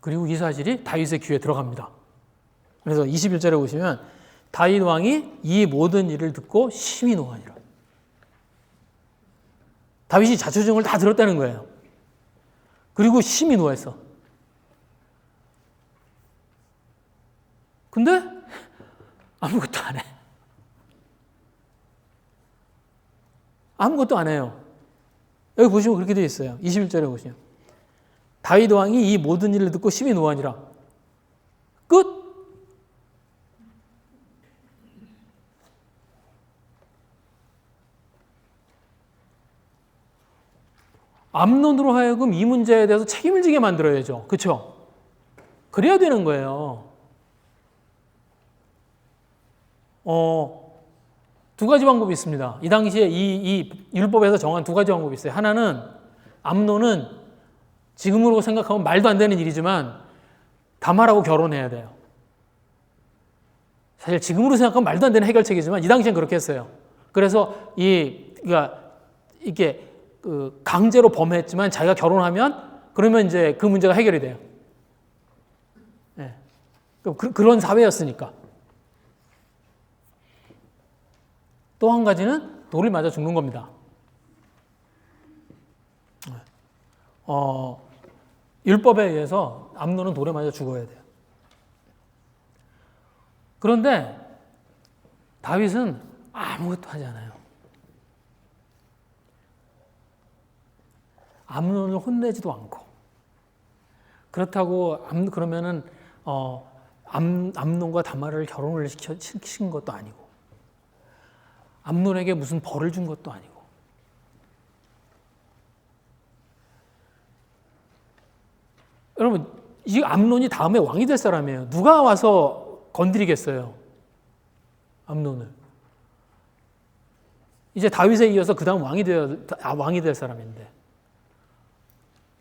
그리고 이 사실이 다윗의 귀에 들어갑니다. 그래서 21절에 보시면 다윗 왕이 이 모든 일을 듣고 심히 노하니라. 다윗이 자초지종을 다 들었다는 거예요. 그리고 심히 노했어. 근데 아무것도 안 해. 아무것도 안 해요. 여기 보시면 그렇게 되어 있어요. 21절에 보시면 다윗 왕이 이 모든 일을 듣고 심히 노하니라. 끝. 암논으로 하여금 이 문제에 대해서 책임을 지게 만들어야죠. 그렇죠? 그래야 되는 거예요. 두 가지 방법이 있습니다. 이 당시에 이 율법에서 정한 두 가지 방법이 있어요. 하나는 암논은 지금으로 생각하면 말도 안 되는 일이지만 다말하고 결혼해야 돼요. 사실 지금으로 생각하면 말도 안 되는 해결책이지만 이 당시엔 그렇게 했어요. 그래서 그러니까 이게 강제로 범했지만 자기가 결혼하면 그러면 이제 그 문제가 해결이 돼요. 네. 그런 사회였으니까. 또 한 가지는 돌을 맞아 죽는 겁니다. 율법에 의해서 암논은 돌에 맞아 죽어야 돼요. 그런데 다윗은 아무것도 하지 않아요. 암논을 혼내지도 않고. 그렇다고 그러면은 암논과 다말을 결혼을 시킨 것도 아니고, 암논에게 무슨 벌을 준 것도 아니고. 여러분, 이 암논이 다음에 왕이 될 사람이에요. 누가 와서 건드리겠어요? 암논을. 이제 다윗에 이어서 그 다음 왕이 될 사람인데.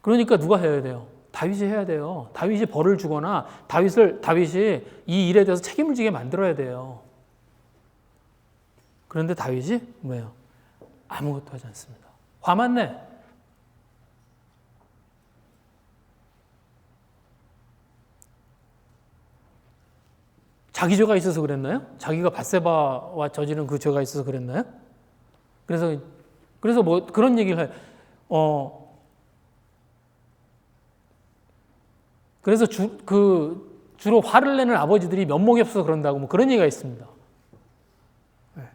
그러니까 누가 해야 돼요? 다윗이 해야 돼요. 다윗이 벌을 주거나 다윗이 이 일에 대해서 책임을 지게 만들어야 돼요. 그런데 다윗이 뭐예요? 아무것도 하지 않습니다. 화만 내. 자기 죄가 있어서 그랬나요? 자기가 밧세바와 저지른 그 죄가 있어서 그랬나요? 그래서 뭐 그런 얘기를 해요. 그래서 주로 화를 내는 아버지들이 면목이 없어서 그런다고 뭐 그런 얘기가 있습니다. 네.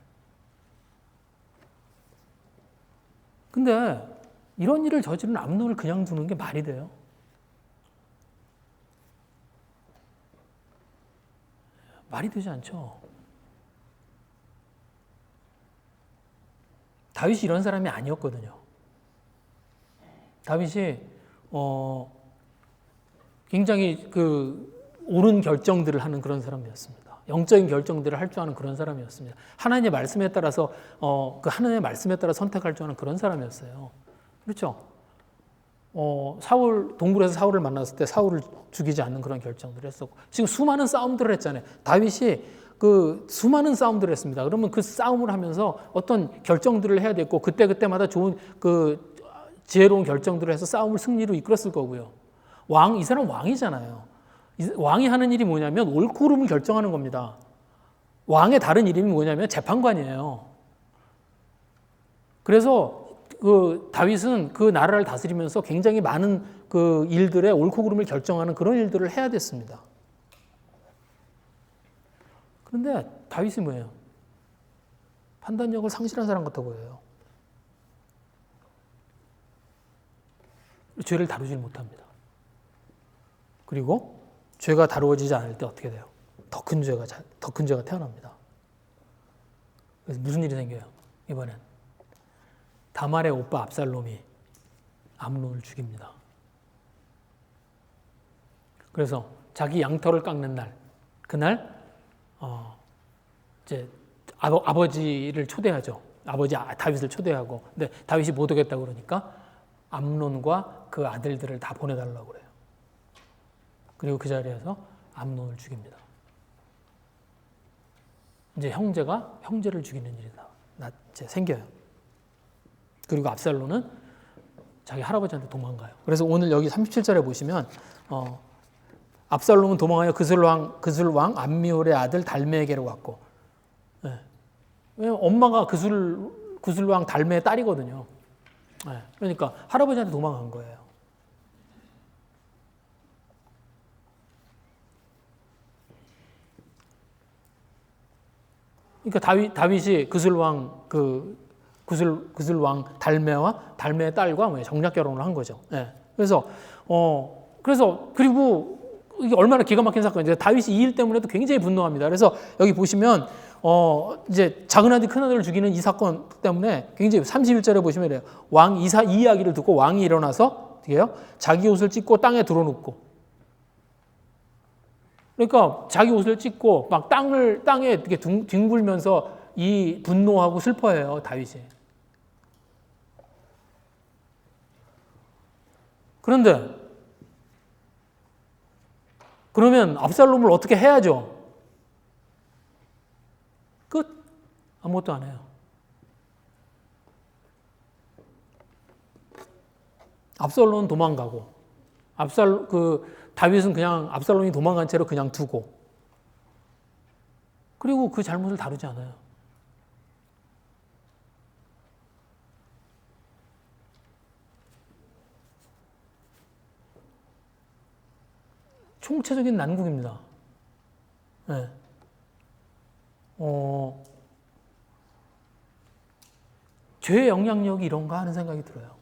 근데 이런 일을 저지른 암논을 그냥 두는 게 말이 돼요? 말이 되지 않죠. 다윗이 이런 사람이 아니었거든요. 다윗이 굉장히 옳은 결정들을 하는 그런 사람이었습니다. 영적인 결정들을 할 줄 아는 그런 사람이었습니다. 하나님의 말씀에 따라서 그 하나님의 말씀에 따라 선택할 줄 아는 그런 사람이었어요. 그렇죠? 동굴에서 사울을 만났을 때 사울을 죽이지 않는 그런 결정들을 했었고, 지금 수많은 싸움들을 했잖아요. 다윗이 수많은 싸움들을 했습니다. 그러면 그 싸움을 하면서 어떤 결정들을 해야 됐고, 그때마다 좋은 지혜로운 결정들을 해서 싸움을 승리로 이끌었을 거고요. 이 사람 왕이잖아요. 왕이 하는 일이 뭐냐면 옳고 그름을 결정하는 겁니다. 왕의 다른 이름이 뭐냐면 재판관이에요. 그래서 다윗은 그 나라를 다스리면서 굉장히 많은 일들의 옳고 그름을 결정하는 그런 일들을 해야 됐습니다. 그런데 다윗이 뭐예요? 판단력을 상실한 사람 같아 보여요. 죄를 다루지 못합니다. 그리고 죄가 다루어지지 않을 때 어떻게 돼요? 더 큰 죄가 태어납니다. 그래서 무슨 일이 생겨요? 이번엔 다말의 오빠 압살롬이 암논을 죽입니다. 그래서 자기 양털을 깎는 날, 그날 이제 아버지를 초대하죠. 아버지 다윗을 초대하고, 근데 다윗이 못 오겠다고 그러니까 암논과 그 아들들을 다 보내달라고 그래요. 그리고 그 자리에서 암논을 죽입니다. 이제 형제가 형제를 죽이는 일이 이제 생겨요. 그리고 압살롬은 자기 할아버지한테 도망가요. 그래서 오늘 여기 37절에 보시면 압살롬은 도망하여 그술왕 암미울의 아들 달메에게로 갔고, 예. 왜냐면 엄마가 그술왕 달메의 딸이거든요. 예. 그러니까 할아버지한테 도망간 거예요. 그러니까 다윗이 그술왕 달메와 달메의 딸과 정략 결혼을 한 거죠. 예. 그래서 그리고 이게 얼마나 기가 막힌 사건인지 다윗이 이 일 때문에도 굉장히 분노합니다. 그래서 여기 보시면 이제 작은 아들 큰 아들을 죽이는 이 사건 때문에 굉장히 31절에 보시면 이래요. 이 이야기를 듣고 왕이 일어나서 어떻게 해요? 자기 옷을 찢고 땅에 드러눕고. 그러니까 자기 옷을 찢고 막 땅에 이렇게 뒹굴면서 이 분노하고 슬퍼해요, 다윗이. 그런데 그러면 압살롬을 어떻게 해야죠? 끝. 아무것도 안 해요. 압살롬은 도망가고 다윗은 그냥 압살롬이 도망간 채로 그냥 두고, 그리고 그 잘못을 다루지 않아요. 총체적인 난국입니다. 네. 죄의 영향력이 이런가 하는 생각이 들어요.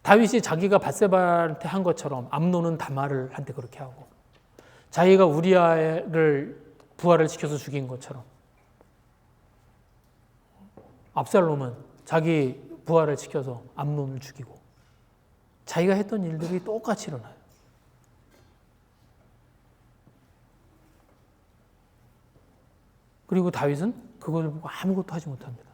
다윗이 자기가 밧세바한테 한 것처럼 암논은 다말한테 그렇게 하고, 자기가 우리아를 부활을 시켜서 죽인 것처럼 압살롬은 자기 부활을 시켜서 암논을 죽이고, 자기가 했던 일들이 똑같이 일어나요. 그리고 다윗은 그걸 보고 아무것도 하지 못합니다.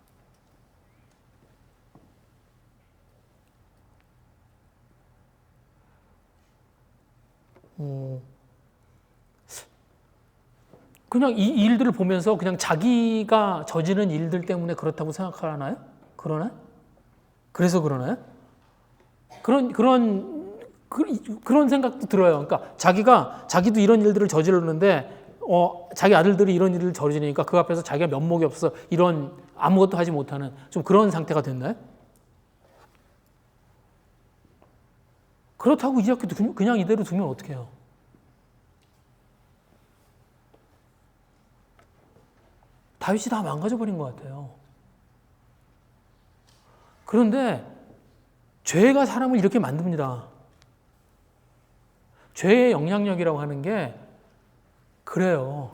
그냥 이 일들을 보면서 그냥 자기가 저지른 일들 때문에 그렇다고 생각하나요? 그래서 그러나요? 그런 생각도 들어요. 그러니까 자기도 이런 일들을 저지르는데 자기 아들들이 이런 일을 저지르니까 그 앞에서 자기가 면목이 없어서 아무것도 하지 못하는 좀 그런 상태가 됐나요? 그렇다고 이렇게 그냥 이대로 두면 어떻게 해요? 다윗이 다 망가져버린 것 같아요. 그런데 죄가 사람을 이렇게 만듭니다. 죄의 영향력이라고 하는 게 그래요.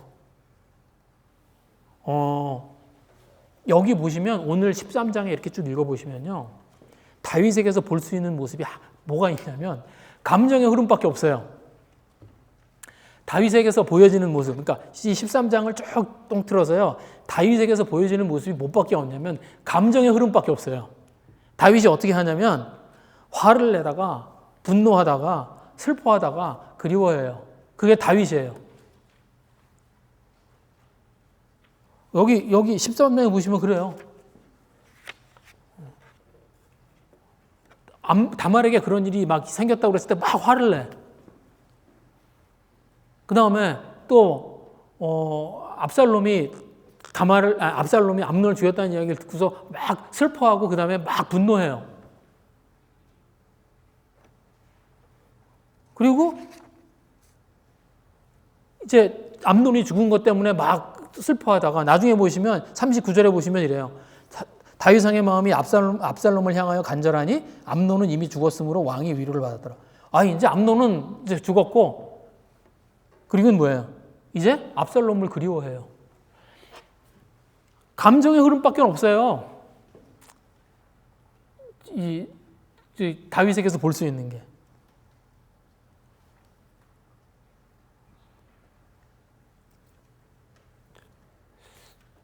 여기 보시면 오늘 13장에 이렇게 쭉 읽어보시면요, 다윗에게서 볼 수 있는 모습이 뭐가 있냐면 감정의 흐름밖에 없어요. 다윗에게서 보여지는 모습, 그러니까 이 13장을 쭉 통틀어서요, 다윗에게서 보여지는 모습이 뭐밖에 없냐면 감정의 흐름밖에 없어요. 다윗이 어떻게 하냐면 화를 내다가 분노하다가 슬퍼하다가 그리워해요. 그게 다윗이에요. 여기 13장에 보시면 그래요. 다말에게 그런 일이 막 생겼다고 그랬을 때 막 화를 내. 그 다음에 또 압살롬이 암논을 죽였다는 이야기를 듣고서 막 슬퍼하고 그 다음에 막 분노해요. 그리고 이제 암논이 죽은 것 때문에 막 슬퍼하다가 나중에 보시면 39절에 보시면 이래요. 다윗 왕의 마음이 압살롬을 향하여 간절하니 암논은 이미 죽었으므로 왕이 위로를 받았더라. 이제 암논은 이제 죽었고, 그리고 뭐예요? 이제 압살롬을 그리워해요. 감정의 흐름밖에 없어요. 이 다윗에게서 볼 수 있는 게.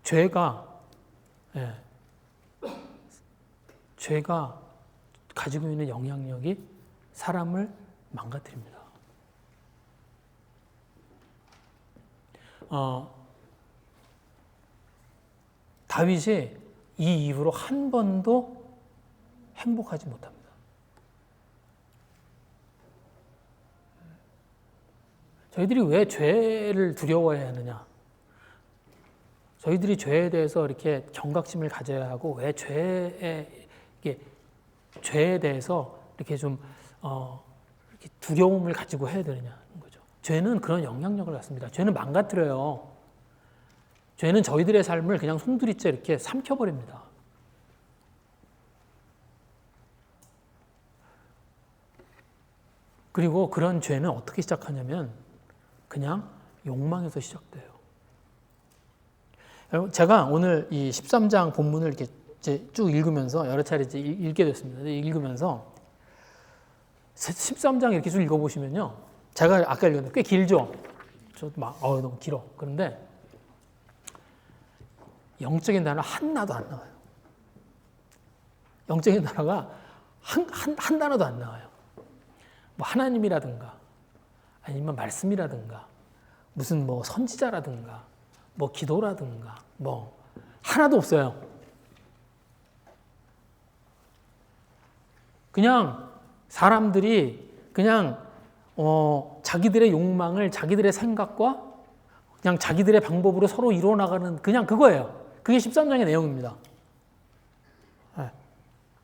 죄가 가지고 있는 영향력이 사람을 망가뜨립니다. 다윗이 이 이후로 한 번도 행복하지 못합니다. 저희들이 왜 죄를 두려워해야 하느냐? 저희들이 죄에 대해서 이렇게 경각심을 가져야 하고 왜 죄에 대해서 이렇게 좀 이렇게 두려움을 가지고 해야 되느냐는 거죠. 죄는 그런 영향력을 갖습니다. 죄는 망가뜨려요. 죄는 저희들의 삶을 그냥 송두리째 이렇게 삼켜버립니다. 그리고 그런 죄는 어떻게 시작하냐면 그냥 욕망에서 시작돼요. 여러분, 제가 오늘 이 13장 본문을 이렇게 이제 쭉 읽으면서 여러 차례 이제 읽게 됐습니다. 읽으면서 13장 이렇게 쭉 읽어보시면요. 제가 아까 읽었는데 꽤 길죠? 저도 막, 너무 길어. 그런데 영적인 단어 하나도 안 나와요. 영적인 단어가 한 단어도 안 나와요. 뭐 하나님이라든가 아니면 말씀이라든가 무슨 뭐 선지자라든가 뭐 기도라든가 뭐 하나도 없어요. 그냥 사람들이 그냥 자기들의 욕망을 자기들의 생각과 그냥 자기들의 방법으로 서로 이루어나가는 그냥 그거예요. 그게 13장의 내용입니다. 네.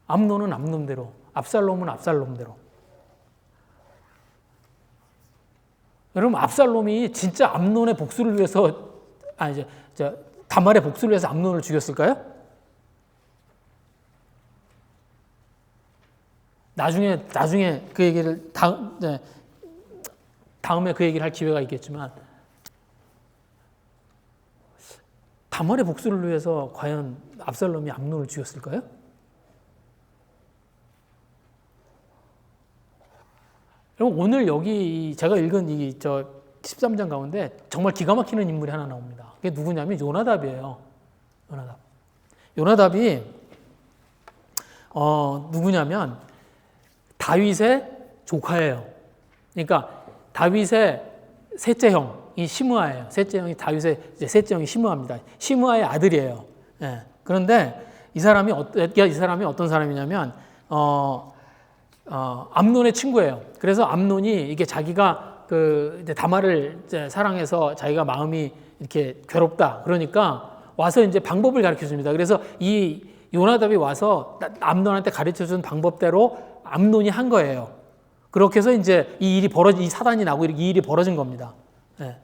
암논은 암논대로, 압살롬은 압살롬대로. 여러분, 압살롬이 진짜 암논의 복수를 위해서 다말의 복수를 위해서 암논을 죽였을까요? 나중에 그 얘기를 다음에 그 얘기를 할 기회가 있겠지만 다말의 복수를 위해서 과연 압살롬이 암논을 죽였을까요? 여러분, 오늘 여기 제가 읽은 이 13장 가운데 정말 기가 막히는 인물이 하나 나옵니다. 그게 누구냐면 요나답이에요. 요나답이 누구냐면 다윗의 조카예요. 그러니까 다윗의 셋째 형이 시므아예요. 셋째 형이 다윗의 셋째 형이 시므아입니다. 시므아의 아들이에요. 예. 그런데 이 사람이 어떤 사람이냐면 암논의 친구예요. 그래서 암논이 이게 자기가 이제 다말을 이제 사랑해서 자기가 마음이 이렇게 괴롭다. 그러니까 와서 이제 방법을 가르쳐 줍니다. 그래서 이 요나답이 와서 암논한테 가르쳐 준 방법대로 암논이 한 거예요. 그렇게 해서 이제 이 사단이 나고 이 일이 벌어진 겁니다. 네.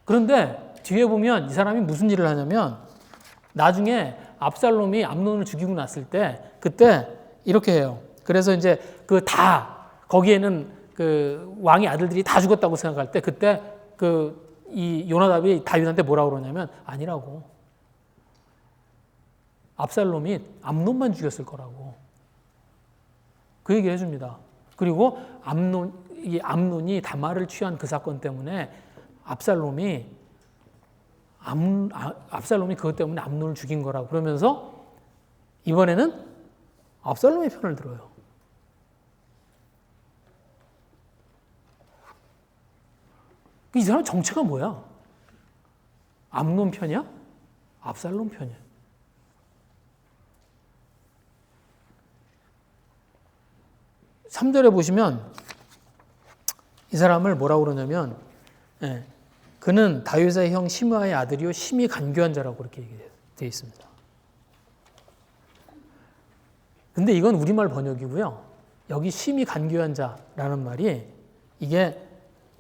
그런데 뒤에 보면 이 사람이 무슨 일을 하냐면 나중에 압살롬이 암논을 죽이고 났을 때 그때 이렇게 해요. 그래서 이제 거기에는 왕의 아들들이 다 죽었다고 생각할 때 그때 이 요나답이 다윗한테 뭐라고 그러냐면 아니라고. 압살롬이 암논만 죽였을 거라고. 그 얘기를 해줍니다. 그리고 암논이 다말을 취한 그 사건 때문에 압살롬이 그것 때문에 암논을 죽인 거라고 그러면서 이번에는 압살롬의 편을 들어요. 이 사람 정체가 뭐야? 암논 편이야? 압살롬 편이야. 3절에 보시면 이 사람을 뭐라고 그러냐면 그는 다윗의 형 시므아의 아들이요 심히 간교한 자라고 그렇게 되어 있습니다. 근데 이건 우리말 번역이고요. 여기 심히 간교한 자라는 말이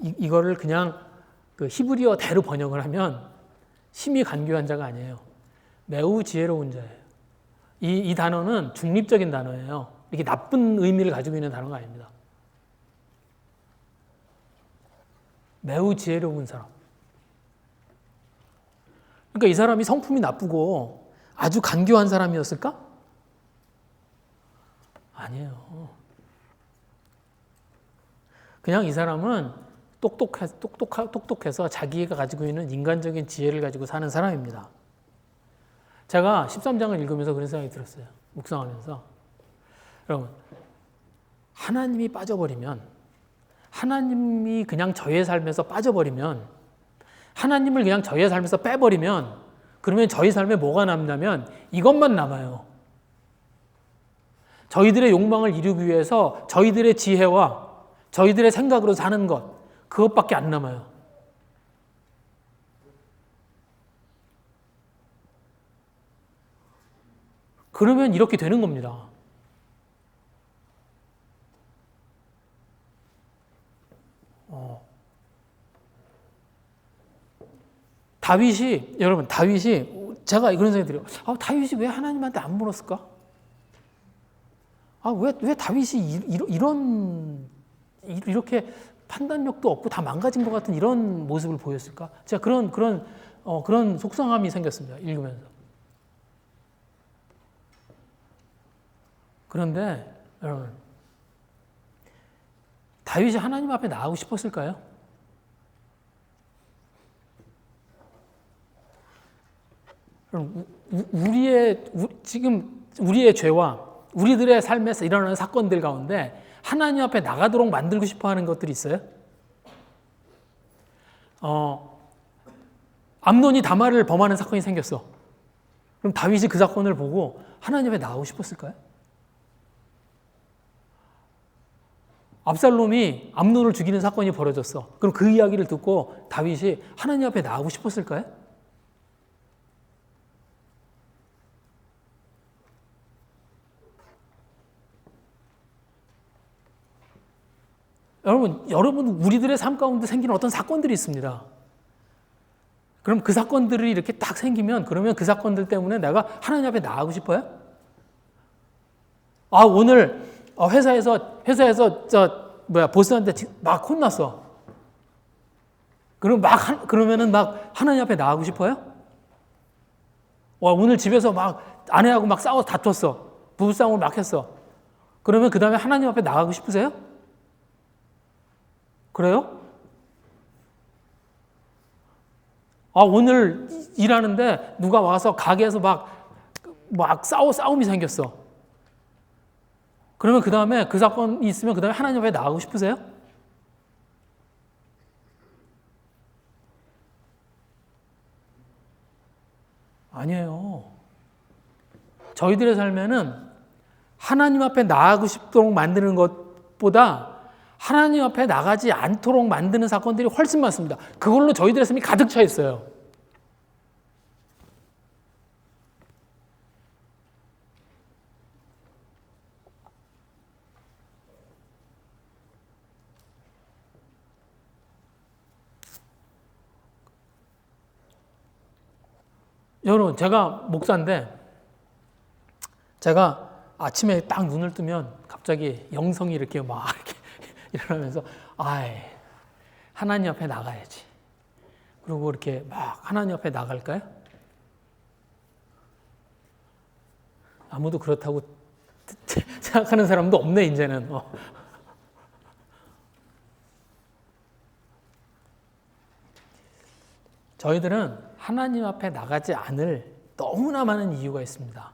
이거를 그냥 히브리어대로 번역을 하면 심히 간교한 자가 아니에요. 매우 지혜로운 자예요. 이 단어는 중립적인 단어예요. 이렇게 나쁜 의미를 가지고 있는 단어가 아닙니다. 매우 지혜로운 사람. 그러니까 이 사람이 성품이 나쁘고 아주 간교한 사람이었을까? 아니에요. 그냥 이 사람은 똑똑해서 자기가 가지고 있는 인간적인 지혜를 가지고 사는 사람입니다. 제가 13장을 읽으면서 그런 생각이 들었어요. 묵상하면서. 여러분, 하나님이 빠져버리면, 하나님이 그냥 저의 삶에서 빠져버리면, 하나님을 그냥 저의 삶에서 빼버리면, 그러면 저희 삶에 뭐가 남냐면 이것만 남아요. 저희들의 욕망을 이루기 위해서 저희들의 지혜와 저희들의 생각으로 사는 것, 그것밖에 안 남아요. 그러면 이렇게 되는 겁니다. 여러분, 제가 그런 생각이 들어요. 다윗이 왜 하나님한테 안 물었을까? 왜 다윗이 이렇게 판단력도 없고 다 망가진 것 같은 이런 모습을 보였을까? 제가 그런 속상함이 생겼습니다. 읽으면서. 그런데, 여러분, 다윗이 하나님 앞에 나가고 싶었을까요? 지금 우리의 죄와 우리들의 삶에서 일어나는 사건들 가운데 하나님 앞에 나가도록 만들고 싶어 하는 것들이 있어요? 암논이 다말을 범하는 사건이 생겼어. 그럼 다윗이 그 사건을 보고 하나님 앞에 나가고 싶었을까요? 압살롬이 암논을 죽이는 사건이 벌어졌어. 그럼 그 이야기를 듣고 다윗이 하나님 앞에 나가고 싶었을까요? 여러분, 우리들의 삶 가운데 생기는 어떤 사건들이 있습니다. 그럼 그 사건들이 이렇게 딱 생기면, 그러면 그 사건들 때문에 내가 하나님 앞에 나가고 싶어요? 오늘 회사에서 보스한테 막 혼났어. 그러면은 막 하나님 앞에 나가고 싶어요? 오늘 집에서 막 아내하고 막 다퉜어. 부부싸움을 막 했어. 그러면 그 다음에 하나님 앞에 나가고 싶으세요? 그래요? 오늘 일하는데 누가 와서 가게에서 막 싸움이 생겼어. 그러면 그 다음에 그 사건이 있으면 그 다음에 하나님 앞에 나가고 싶으세요? 아니에요. 저희들의 삶에는 하나님 앞에 나가고 싶도록 만드는 것보다 하나님 앞에 나가지 않도록 만드는 사건들이 훨씬 많습니다. 그걸로 저희들의 삶이 가득 차 있어요. 여러분, 제가 목사인데 제가 아침에 딱 눈을 뜨면 갑자기 영성이 이렇게 일어나면서 하나님 앞에 나가야지. 그리고 이렇게 막 하나님 앞에 나갈까요? 아무도 그렇다고 생각하는 사람도 없네, 이제는. 저희들은 하나님 앞에 나가지 않을 너무나 많은 이유가 있습니다.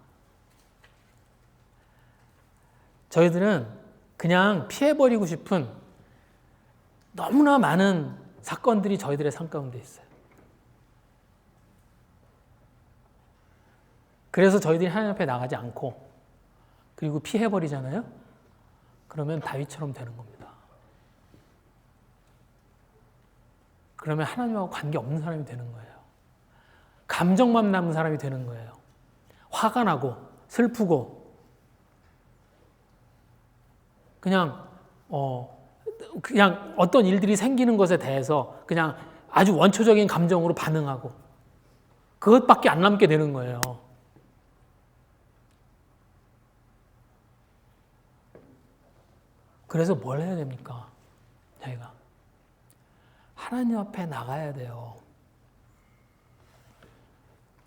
저희들은 그냥 피해버리고 싶은 너무나 많은 사건들이 저희들의 삶 가운데 있어요. 그래서 저희들이 하나님 앞에 나가지 않고 그리고 피해버리잖아요. 그러면 다윗처럼 되는 겁니다. 그러면 하나님하고 관계없는 사람이 되는 거예요. 감정만 남은 사람이 되는 거예요. 화가 나고 슬프고 그냥 어떤 일들이 생기는 것에 대해서 그냥 아주 원초적인 감정으로 반응하고 그것밖에 안 남게 되는 거예요. 그래서 뭘 해야 됩니까? 저희가 하나님 앞에 나가야 돼요.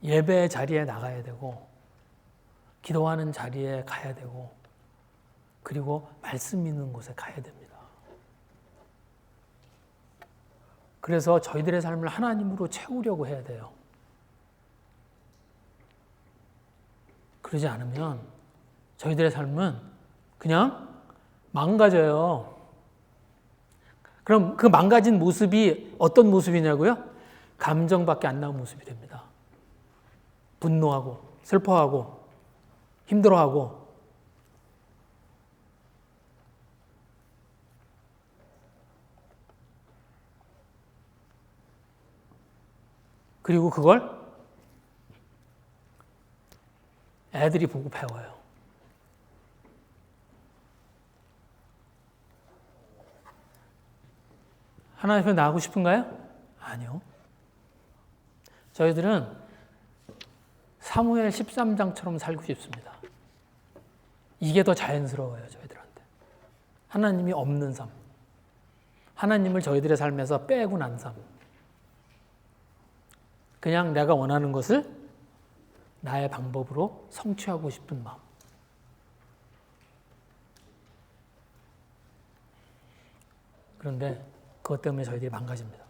예배 자리에 나가야 되고 기도하는 자리에 가야 되고 그리고 말씀 있는 곳에 가야 됩니다. 그래서 저희들의 삶을 하나님으로 채우려고 해야 돼요. 그러지 않으면 저희들의 삶은 그냥 망가져요. 그럼 그 망가진 모습이 어떤 모습이냐고요? 감정밖에 안 나온 모습이 됩니다. 분노하고 슬퍼하고 힘들어하고 그리고 그걸 애들이 보고 배워요. 하나님 앞에 나가고 싶은가요? 아니요. 저희들은 사무엘 13장처럼 살고 싶습니다. 이게 더 자연스러워요, 저희들한테. 하나님이 없는 삶. 하나님을 저희들의 삶에서 빼고 난 삶. 그냥 내가 원하는 것을 나의 방법으로 성취하고 싶은 마음. 그런데 그것 때문에 저희들이 망가집니다.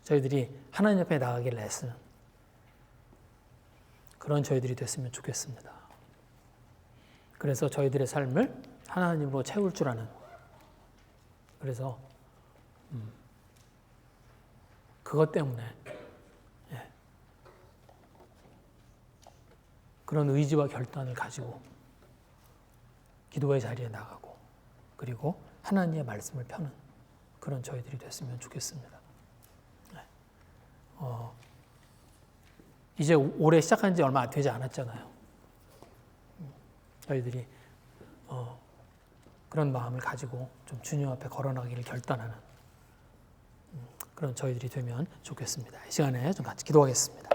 저희들이 하나님 앞에 나가길 애쓰는 그런 저희들이 됐으면 좋겠습니다. 그래서 저희들의 삶을 하나님으로 채울 줄 아는, 그래서 그것 때문에 그런 의지와 결단을 가지고 기도의 자리에 나가고 그리고 하나님의 말씀을 펴는 그런 저희들이 됐으면 좋겠습니다. 이제 올해 시작한 지 얼마 되지 않았잖아요. 저희들이 그런 마음을 가지고 좀 주님 앞에 걸어나가기를 결단하는 그런 저희들이 되면 좋겠습니다. 이 시간에 좀 같이 기도하겠습니다.